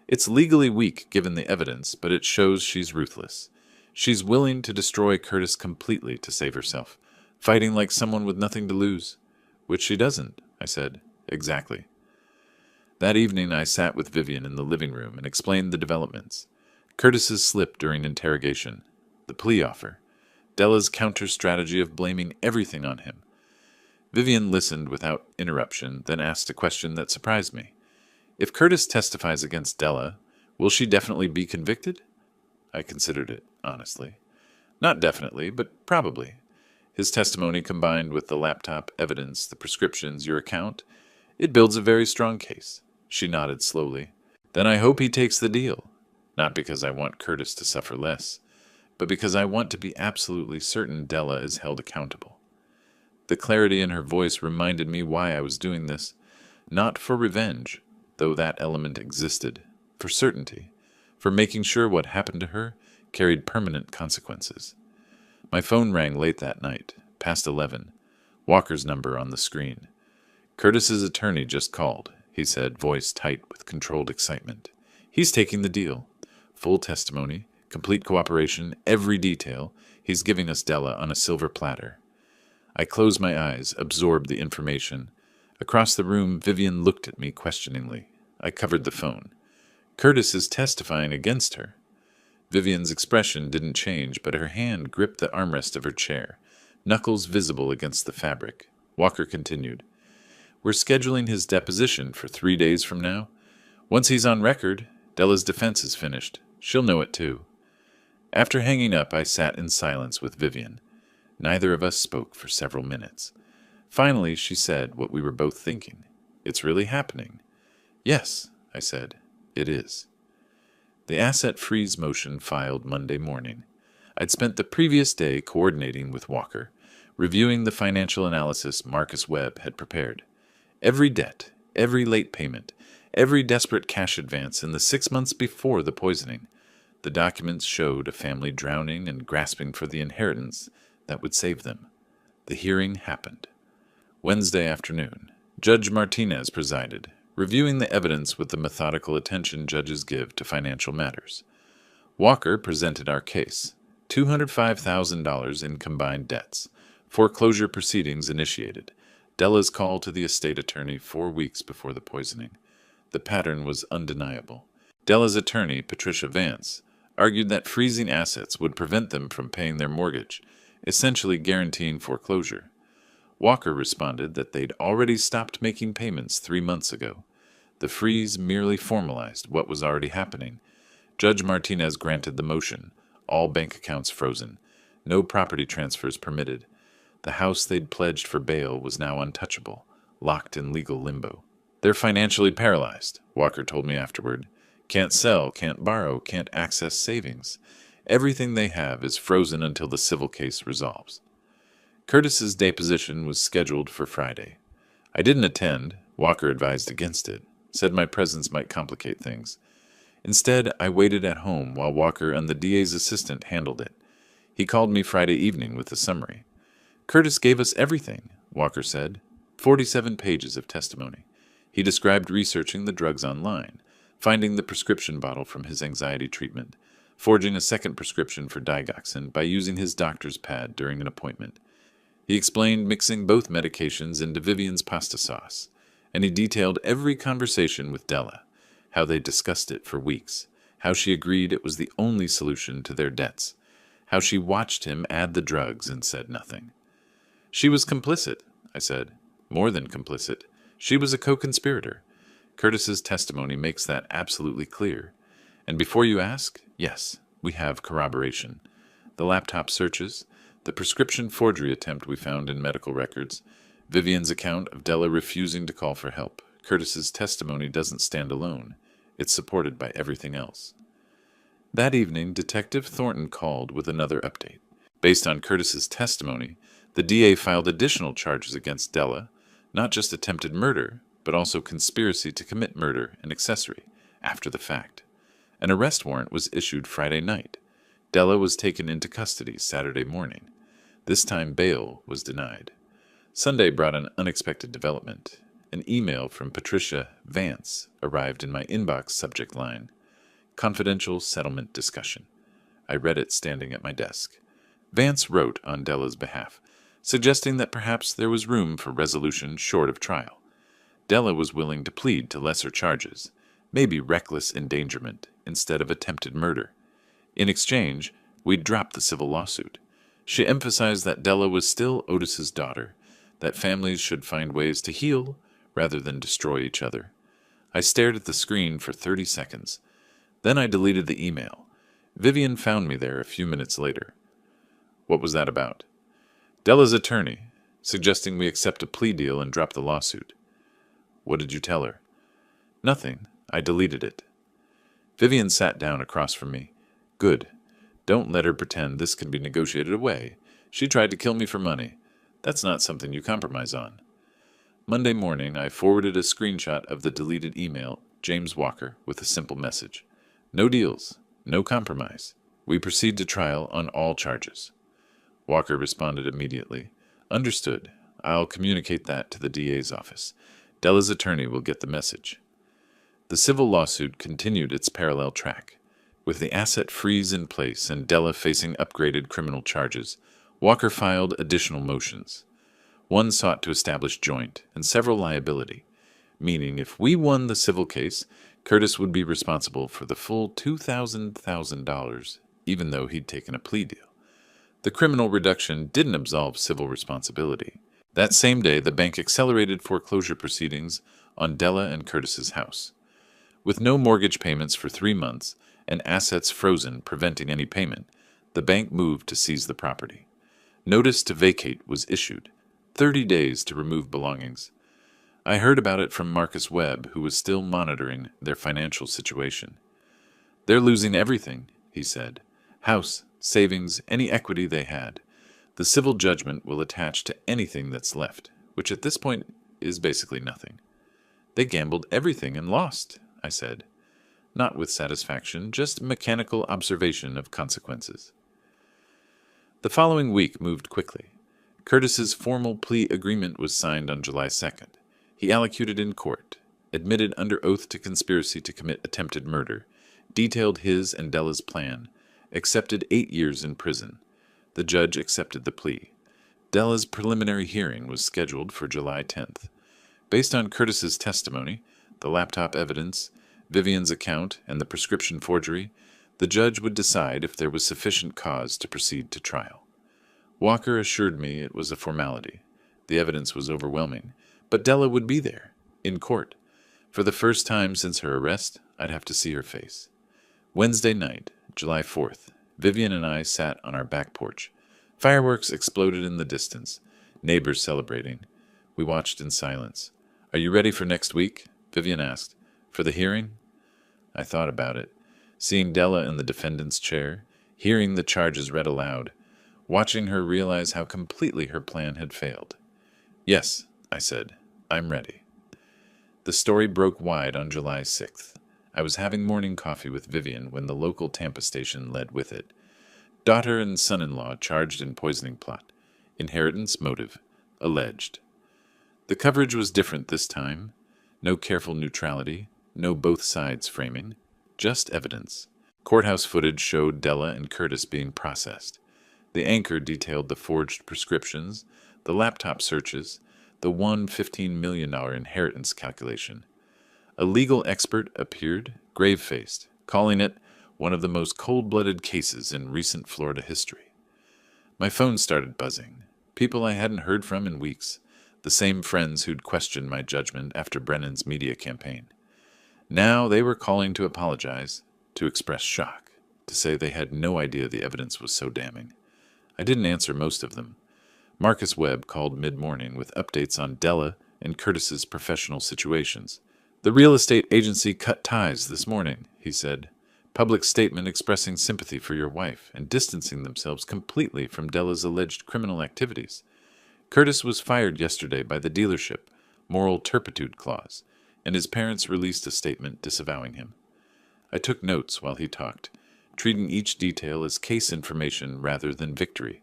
It's legally weak given the evidence, but it shows she's ruthless. She's willing to destroy Curtis completely to save herself, fighting like someone with nothing to lose. Which she doesn't, I said. Exactly. That evening, I sat with Vivian in the living room and explained the developments. Curtis's slip during interrogation, the plea offer, Della's counter-strategy of blaming everything on him. Vivian listened without interruption, then asked a question that surprised me. If Curtis testifies against Della, will she definitely be convicted? I considered it, honestly. Not definitely, but probably. His testimony combined with the laptop evidence, the prescriptions, your account, it builds a very strong case. She nodded slowly. Then I hope he takes the deal. Not because I want Curtis to suffer less, but because I want to be absolutely certain Della is held accountable. The clarity in her voice reminded me why I was doing this. Not for revenge, though that element existed. For certainty. For making sure what happened to her carried permanent consequences. My phone rang late that night, past 11. Walker's number on the screen. Curtis's attorney just called, he said, voice tight with controlled excitement. He's taking the deal. Full testimony, complete cooperation, every detail. He's giving us Della on a silver platter. I closed my eyes, absorbed the information. Across the room, Vivian looked at me questioningly. I covered the phone. Curtis is testifying against her. Vivian's expression didn't change, but her hand gripped the armrest of her chair, knuckles visible against the fabric. Walker continued. We're scheduling his deposition for 3 days from now. Once he's on record, Della's defense is finished. She'll know it too. After hanging up, I sat in silence with Vivian. Neither of us spoke for several minutes. Finally, she said what we were both thinking. It's really happening. Yes, I said, it is. The asset freeze motion filed Monday morning. I'd spent the previous day coordinating with Walker, reviewing the financial analysis Marcus Webb had prepared. Every debt, every late payment, every desperate cash advance in the 6 months before the poisoning. The documents showed a family drowning and grasping for the inheritance that would save them. The hearing happened. Wednesday afternoon, Judge Martinez presided, reviewing the evidence with the methodical attention judges give to financial matters. Walker presented our case. $205,000 in combined debts. Foreclosure proceedings initiated. Della's call to the estate attorney 4 weeks before the poisoning. The pattern was undeniable. Della's attorney, Patricia Vance, argued that freezing assets would prevent them from paying their mortgage, essentially guaranteeing foreclosure. Walker responded that they'd already stopped making payments 3 months ago. The freeze merely formalized what was already happening. Judge Martinez granted the motion. All bank accounts frozen. No property transfers permitted. The house they'd pledged for bail was now untouchable, locked in legal limbo. They're financially paralyzed, Walker told me afterward. Can't sell, can't borrow, can't access savings. Everything they have is frozen until the civil case resolves. Curtis's deposition was scheduled for Friday. I didn't attend. Walker advised against it, said my presence might complicate things. Instead, I waited at home while Walker and the DA's assistant handled it. He called me Friday evening with a summary. Curtis gave us everything, Walker said. 47 pages of testimony. He described researching the drugs online, finding the prescription bottle from his anxiety treatment, forging a second prescription for digoxin by using his doctor's pad during an appointment. He explained mixing both medications into Vivian's pasta sauce, and he detailed every conversation with Della, how they discussed it for weeks, how she agreed it was the only solution to their debts, how she watched him add the drugs and said nothing. She was complicit, I said. More than complicit. She was a co-conspirator. Curtis's testimony makes that absolutely clear. And before you ask, yes, we have corroboration. The laptop searches, the prescription forgery attempt we found in medical records, Vivian's account of Della refusing to call for help. Curtis's testimony doesn't stand alone. It's supported by everything else. That evening, Detective Thornton called with another update. Based on Curtis's testimony, the DA filed additional charges against Della, not just attempted murder, but also conspiracy to commit murder and accessory, after the fact. An arrest warrant was issued Friday night. Della was taken into custody Saturday morning. This time bail was denied. Sunday brought an unexpected development. An email from Patricia Vance arrived in my inbox subject line. Confidential settlement discussion. I read it standing at my desk. Vance wrote on Della's behalf, suggesting that perhaps there was room for resolution short of trial. Della was willing to plead to lesser charges, maybe reckless endangerment instead of attempted murder. In exchange, we'd drop the civil lawsuit. She emphasized that Della was still Otis's daughter, that families should find ways to heal rather than destroy each other. I stared at the screen for 30 seconds. Then I deleted the email. Vivian found me there a few minutes later. What was that about? Della's attorney, suggesting we accept a plea deal and drop the lawsuit. What did you tell her? Nothing. I deleted it. Vivian sat down across from me. Good. Don't let her pretend this can be negotiated away. She tried to kill me for money. That's not something you compromise on. Monday morning, I forwarded a screenshot of the deleted email, James Walker, with a simple message. No deals. No compromise. We proceed to trial on all charges. Walker responded immediately. Understood. I'll communicate that to the DA's office. Della's attorney will get the message. The civil lawsuit continued its parallel track. With the asset freeze in place and Della facing upgraded criminal charges, Walker filed additional motions. One sought to establish joint and several liability, meaning if we won the civil case, Curtis would be responsible for the full $2,000, even though he'd taken a plea deal. The criminal reduction didn't absolve civil responsibility. That same day, the bank accelerated foreclosure proceedings on Della and Curtis's house. With no mortgage payments for 3 months and assets frozen preventing any payment, the bank moved to seize the property. Notice to vacate was issued, 30 days to remove belongings. I heard about it from Marcus Webb, who was still monitoring their financial situation. They're losing everything, he said. House, savings, any equity they had. The civil judgment will attach to anything that's left, which at this point is basically nothing. They gambled everything and lost, I said. Not with satisfaction, just mechanical observation of consequences. The following week moved quickly. Curtis's formal plea agreement was signed on July 2nd. He allocuted in court, admitted under oath to conspiracy to commit attempted murder, detailed his and Della's plan, accepted 8 years in prison. The judge accepted the plea. Della's preliminary hearing was scheduled for July 10th. Based on Curtis's testimony, the laptop evidence, Vivian's account, and the prescription forgery, the judge would decide if there was sufficient cause to proceed to trial. Walker assured me it was a formality. The evidence was overwhelming, but Della would be there, in court. For the first time since her arrest, I'd have to see her face. Wednesday night, July 4th, Vivian and I sat on our back porch. Fireworks exploded in the distance, neighbors celebrating. We watched in silence. Are you ready for next week? Vivian asked. For the hearing? I thought about it. Seeing Della in the defendant's chair, hearing the charges read aloud, watching her realize how completely her plan had failed. Yes, I said, I'm ready. The story broke wide on July 6th. I was having morning coffee with Vivian when the local Tampa station led with it. Daughter and son-in-law charged in poisoning plot. Inheritance motive. Alleged. The coverage was different this time. No careful neutrality, no both sides framing, just evidence. Courthouse footage showed Della and Curtis being processed. The anchor detailed the forged prescriptions, the laptop searches, the $15 million inheritance calculation. A legal expert appeared, grave-faced, calling it one of the most cold-blooded cases in recent Florida history. My phone started buzzing. People I hadn't heard from in weeks, the same friends who'd questioned my judgment after Brennan's media campaign. Now they were calling to apologize, to express shock, to say they had no idea the evidence was so damning. I didn't answer most of them. Marcus Webb called mid-morning with updates on Della and Curtis's professional situations. The real estate agency cut ties this morning, he said. Public statement expressing sympathy for your wife and distancing themselves completely from Della's alleged criminal activities. Curtis was fired yesterday by the dealership, moral turpitude clause, and his parents released a statement disavowing him. I took notes while he talked, treating each detail as case information rather than victory.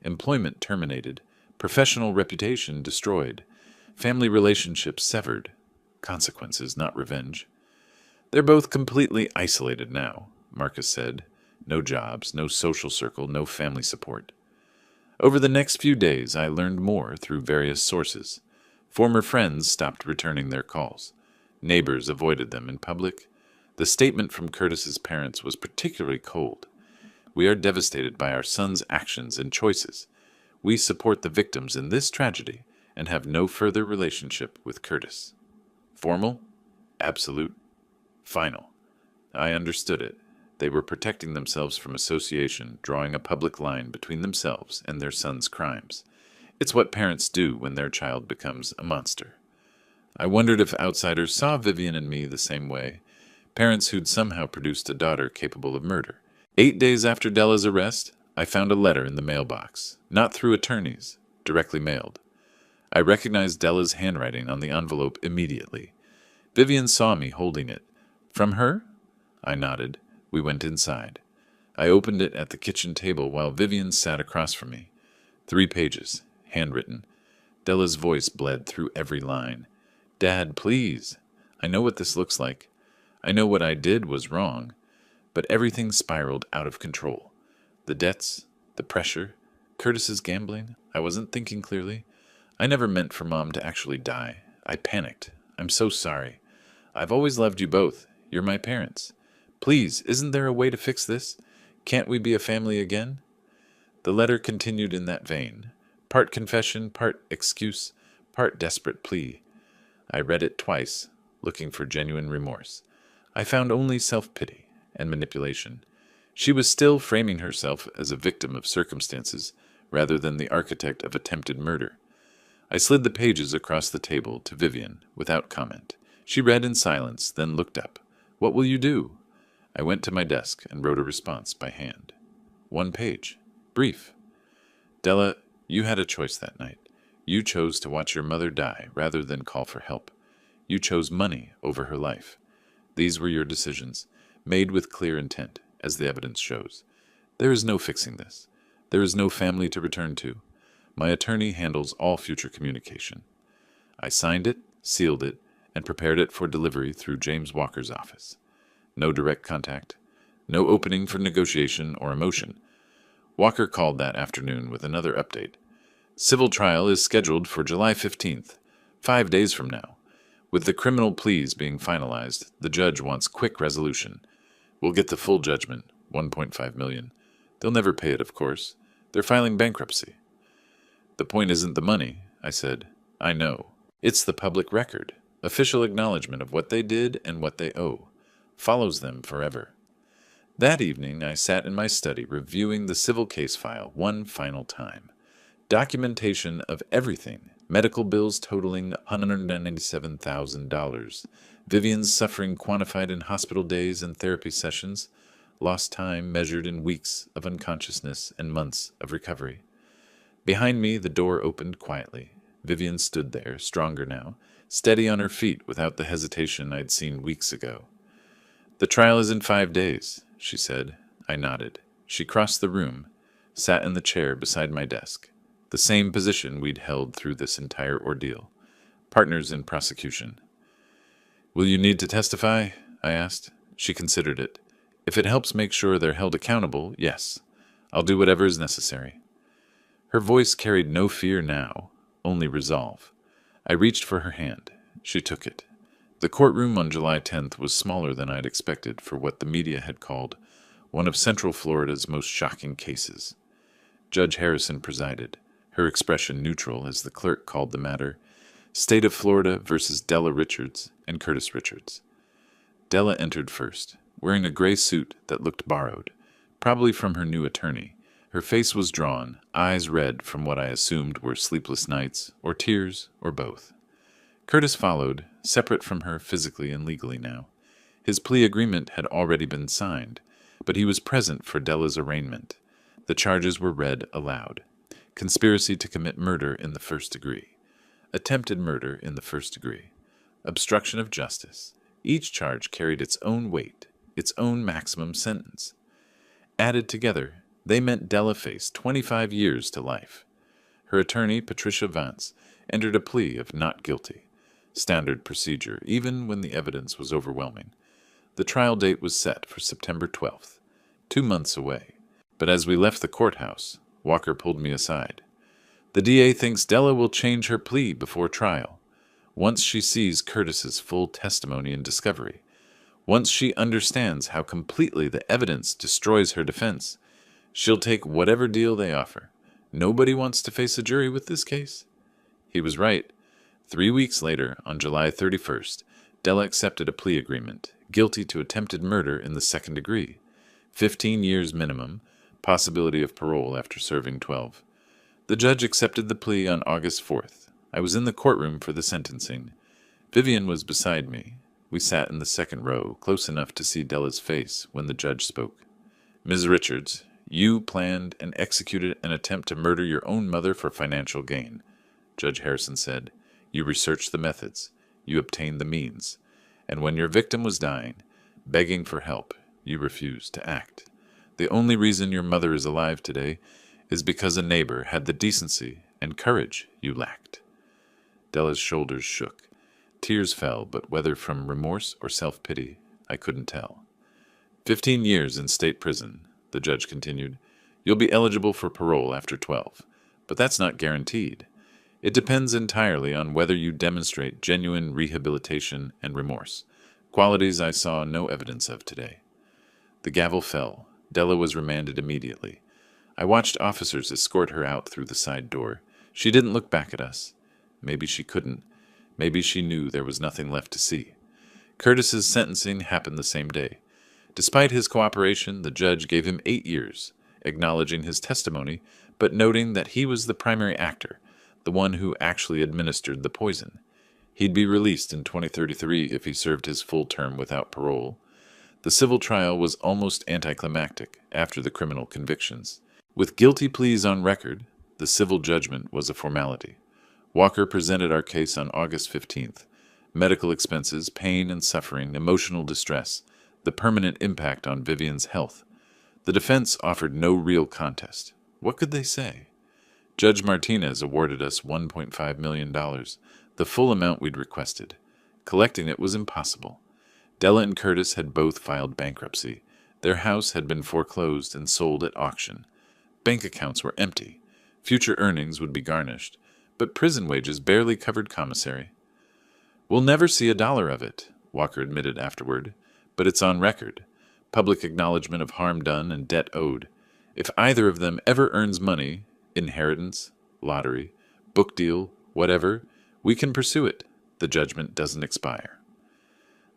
Employment terminated, professional reputation destroyed, family relationships severed, consequences, not revenge. They're both completely isolated now, Marcus said. No jobs, no social circle, no family support. Over the next few days, I learned more through various sources. Former friends stopped returning their calls. Neighbors avoided them in public. The statement from Curtis's parents was particularly cold. We are devastated by our son's actions and choices. We support the victims in this tragedy and have no further relationship with Curtis. Formal? Absolute? Final. I understood it. They were protecting themselves from association, drawing a public line between themselves and their son's crimes. It's what parents do when their child becomes a monster. I wondered if outsiders saw Vivian and me the same way, parents who'd somehow produced a daughter capable of murder. 8 days after Della's arrest, I found a letter in the mailbox, not through attorneys, directly mailed. I recognized Della's handwriting on the envelope immediately. Vivian saw me holding it. From her? I nodded. We went inside. I opened it at the kitchen table while Vivian sat across from me. 3 pages, handwritten. Della's voice bled through every line. Dad, please. I know what this looks like. I know what I did was wrong. But everything spiraled out of control. The debts, the pressure, Curtis's gambling. I wasn't thinking clearly. I never meant for Mom to actually die. I panicked. I'm so sorry. I've always loved you both. You're my parents. Please, isn't there a way to fix this? Can't we be a family again? The letter continued in that vein. Part confession, part excuse, part desperate plea. I read it twice, looking for genuine remorse. I found only self-pity and manipulation. She was still framing herself as a victim of circumstances rather than the architect of attempted murder. I slid the pages across the table to Vivian without comment. She read in silence, then looked up. What will you do? I went to my desk and wrote a response by hand. 1 page. Brief. Della, you had a choice that night. You chose to watch your mother die rather than call for help. You chose money over her life. These were your decisions, made with clear intent, as the evidence shows. There is no fixing this. There is no family to return to. My attorney handles all future communication. I signed it, sealed it, and prepared it for delivery through James Walker's office. No direct contact. No opening for negotiation or emotion. Walker called that afternoon with another update. Civil trial is scheduled for July 15th, 5 days from now. With the criminal pleas being finalized, the judge wants quick resolution. We'll get the full judgment, $1.5 million. They'll never pay it, of course. They're filing bankruptcy. The point isn't the money, I said. I know. It's the public record, official acknowledgement of what they did and what they owe. Follows them forever. That evening, I sat in my study reviewing the civil case file one final time. Documentation of everything. Medical bills totaling $197,000. Vivian's suffering quantified in hospital days and therapy sessions. Lost time measured in weeks of unconsciousness and months of recovery. Behind me, the door opened quietly. Vivian stood there, stronger now, steady on her feet without the hesitation I'd seen weeks ago. The trial is in 5 days, she said. I nodded. She crossed the room, sat in the chair beside my desk. The same position we'd held through this entire ordeal. Partners in prosecution. Will you need to testify? I asked. She considered it. If it helps make sure they're held accountable, yes. I'll do whatever is necessary. Her voice carried no fear now, only resolve. I reached for her hand. She took it. The courtroom on July 10th was smaller than I'd expected for what the media had called one of Central Florida's most shocking cases. Judge Harrison presided, her expression neutral as the clerk called the matter State of Florida versus Della Richards and Curtis Richards. Della entered first, wearing a gray suit that looked borrowed, probably from her new attorney. Her face was drawn, eyes red from what I assumed were sleepless nights, or tears, or both. Curtis followed, separate from her physically and legally now. His plea agreement had already been signed, but he was present for Della's arraignment. The charges were read aloud. Conspiracy to commit murder in the first degree. Attempted murder in the first degree. Obstruction of justice. Each charge carried its own weight, its own maximum sentence. Added together, they meant Della faced 25 years to life. Her attorney, Patricia Vance, entered a plea of not guilty. Standard procedure, even when the evidence was overwhelming. The trial date was set for September 12th, 2 months away. But as we left the courthouse, Walker pulled me aside. The DA thinks Della will change her plea before trial. once she sees Curtis's full testimony and discovery, once she understands how completely the evidence destroys her defense, she'll take whatever deal they offer. Nobody wants to face a jury with this case. He was right. 3 weeks later, on July 31st, Della accepted a plea agreement, guilty to attempted murder in the second degree. 15 years minimum, possibility of parole after serving 12. The judge accepted the plea on August 4th. I was in the courtroom for the sentencing. Vivian was beside me. We sat in the second row, close enough to see Della's face when the judge spoke. Ms. Richards, you planned and executed an attempt to murder your own mother for financial gain, Judge Harrison said. You researched the methods. You obtained the means. And when your victim was dying, begging for help, you refused to act. The only reason your mother is alive today is because a neighbor had the decency and courage you lacked. Della's shoulders shook. Tears fell, but whether from remorse or self-pity, I couldn't tell. 15 years in state prison, the judge continued. You'll be eligible for parole after 12, but that's not guaranteed. It depends entirely on whether you demonstrate genuine rehabilitation and remorse, qualities I saw no evidence of today. The gavel fell. Della was remanded immediately. I watched officers escort her out through the side door. She didn't look back at us. Maybe she couldn't. Maybe she knew there was nothing left to see. Curtis's sentencing happened the same day. Despite his cooperation, the judge gave him 8 years, acknowledging his testimony, but noting that he was the primary actor, the one who actually administered the poison. He'd be released in 2033 if he served his full term without parole. The civil trial was almost anticlimactic after the criminal convictions. With guilty pleas on record, the civil judgment was a formality. Walker presented our case on August 15th. Medical expenses, pain and suffering, emotional distress, the permanent impact on Vivian's health. The defense offered no real contest. What could they say? Judge Martinez awarded us $1.5 million, the full amount we'd requested. Collecting it was impossible. Della and Curtis had both filed bankruptcy. Their house had been foreclosed and sold at auction. Bank accounts were empty. Future earnings would be garnished, but prison wages barely covered commissary. We'll never see $1 of it, Walker admitted afterward, but it's on record. Public acknowledgement of harm done and debt owed. If either of them ever earns money, inheritance, lottery, book deal, whatever, we can pursue it. The judgment doesn't expire.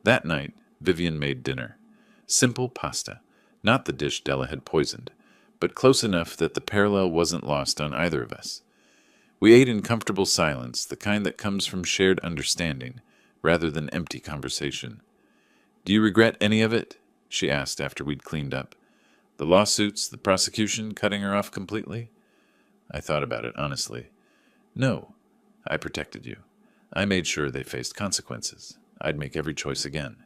That night, Vivian made dinner. Simple pasta, not the dish Della had poisoned, but close enough that the parallel wasn't lost on either of us. We ate in comfortable silence, the kind that comes from shared understanding, rather than empty conversation. Do you regret any of it? She asked after we'd cleaned up. The lawsuits, the prosecution cutting her off completely? I thought about it honestly. No, I protected you. I made sure they faced consequences. I'd make every choice again.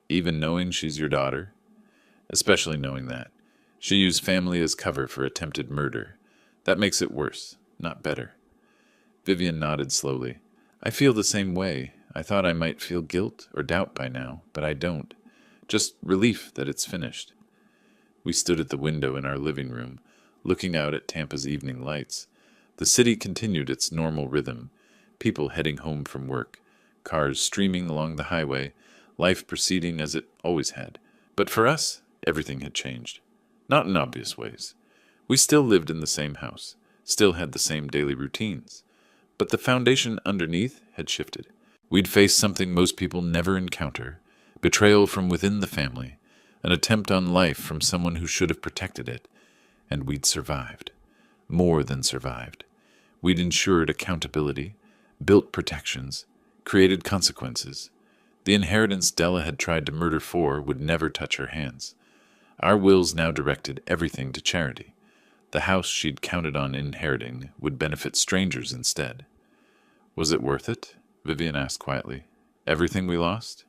Even knowing she's your daughter? Especially knowing that. She used family as cover for attempted murder. That makes it worse, not better. Vivian nodded slowly. I feel the same way. I thought I might feel guilt or doubt by now, but I don't. Just relief that it's finished. We stood at the window in our living room, looking out at Tampa's evening lights. The city continued its normal rhythm, people heading home from work, cars streaming along the highway, life proceeding as it always had. But for us, everything had changed. Not in obvious ways. We still lived in the same house, still had the same daily routines, but the foundation underneath had shifted. We'd faced something most people never encounter, betrayal from within the family, an attempt on life from someone who should have protected it, and we'd survived. More than survived. We'd ensured accountability, built protections, created consequences. The inheritance Della had tried to murder for would never touch her hands. Our wills now directed everything to charity. The house she'd counted on inheriting would benefit strangers instead. Was it worth it? Vivian asked quietly. Everything we lost?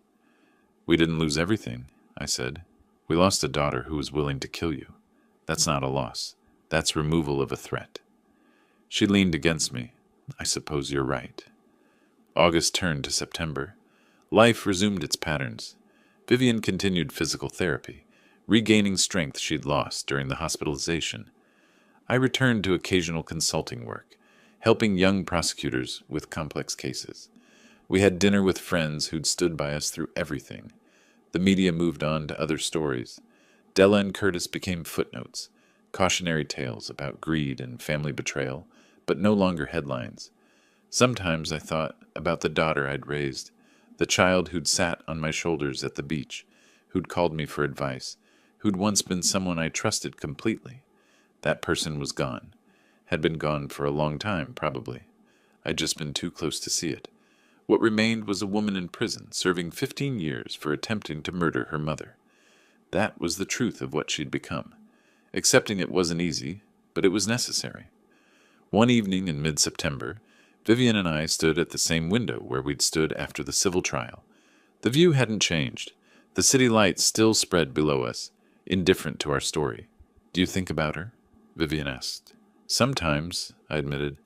We didn't lose everything, I said. We lost a daughter who was willing to kill you. That's not a loss. That's removal of a threat. She leaned against me. I suppose you're right. August turned to September. Life resumed its patterns. Vivian continued physical therapy, regaining strength she'd lost during the hospitalization. I returned to occasional consulting work, helping young prosecutors with complex cases. We had dinner with friends who'd stood by us through everything. The media moved on to other stories. Della and Curtis became footnotes, cautionary tales about greed and family betrayal, but no longer headlines. Sometimes I thought about the daughter I'd raised, the child who'd sat on my shoulders at the beach, who'd called me for advice, who'd once been someone I trusted completely. That person was gone. Had been gone for a long time, probably. I'd just been too close to see it. What remained was a woman in prison, serving 15 years for attempting to murder her mother. That was the truth of what she'd become. Accepting it wasn't easy, but it was necessary. One evening in mid-September, Vivian and I stood at the same window where we'd stood after the civil trial. The view hadn't changed. The city lights still spread below us, indifferent to our story. "Do you think about her?" Vivian asked. "Sometimes," I admitted.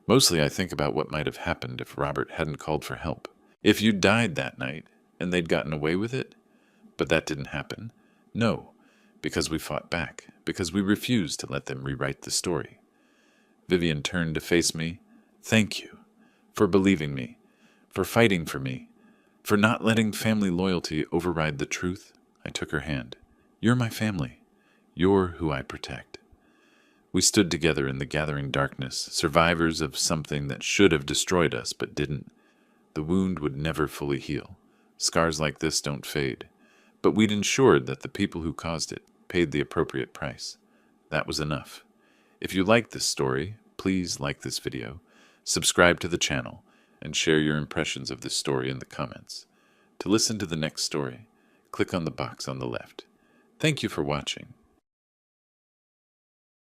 "Mostly I think about what might have happened if Robert hadn't called for help. If you'd died that night, and they'd gotten away with it? But that didn't happen. No, because we fought back, because we refused to let them rewrite the story." Vivian turned to face me. "Thank you for believing me, for fighting for me, for not letting family loyalty override the truth." I took her hand. "You're my family. You're who I protect." We stood together in the gathering darkness, survivors of something that should have destroyed us but didn't. The wound would never fully heal. Scars like this don't fade. But we'd ensured that the people who caused it paid the appropriate price. That was enough. If you like this story, please like this video, subscribe to the channel, and share your impressions of this story in the comments. To listen to the next story, click on the box on the left. Thank you for watching.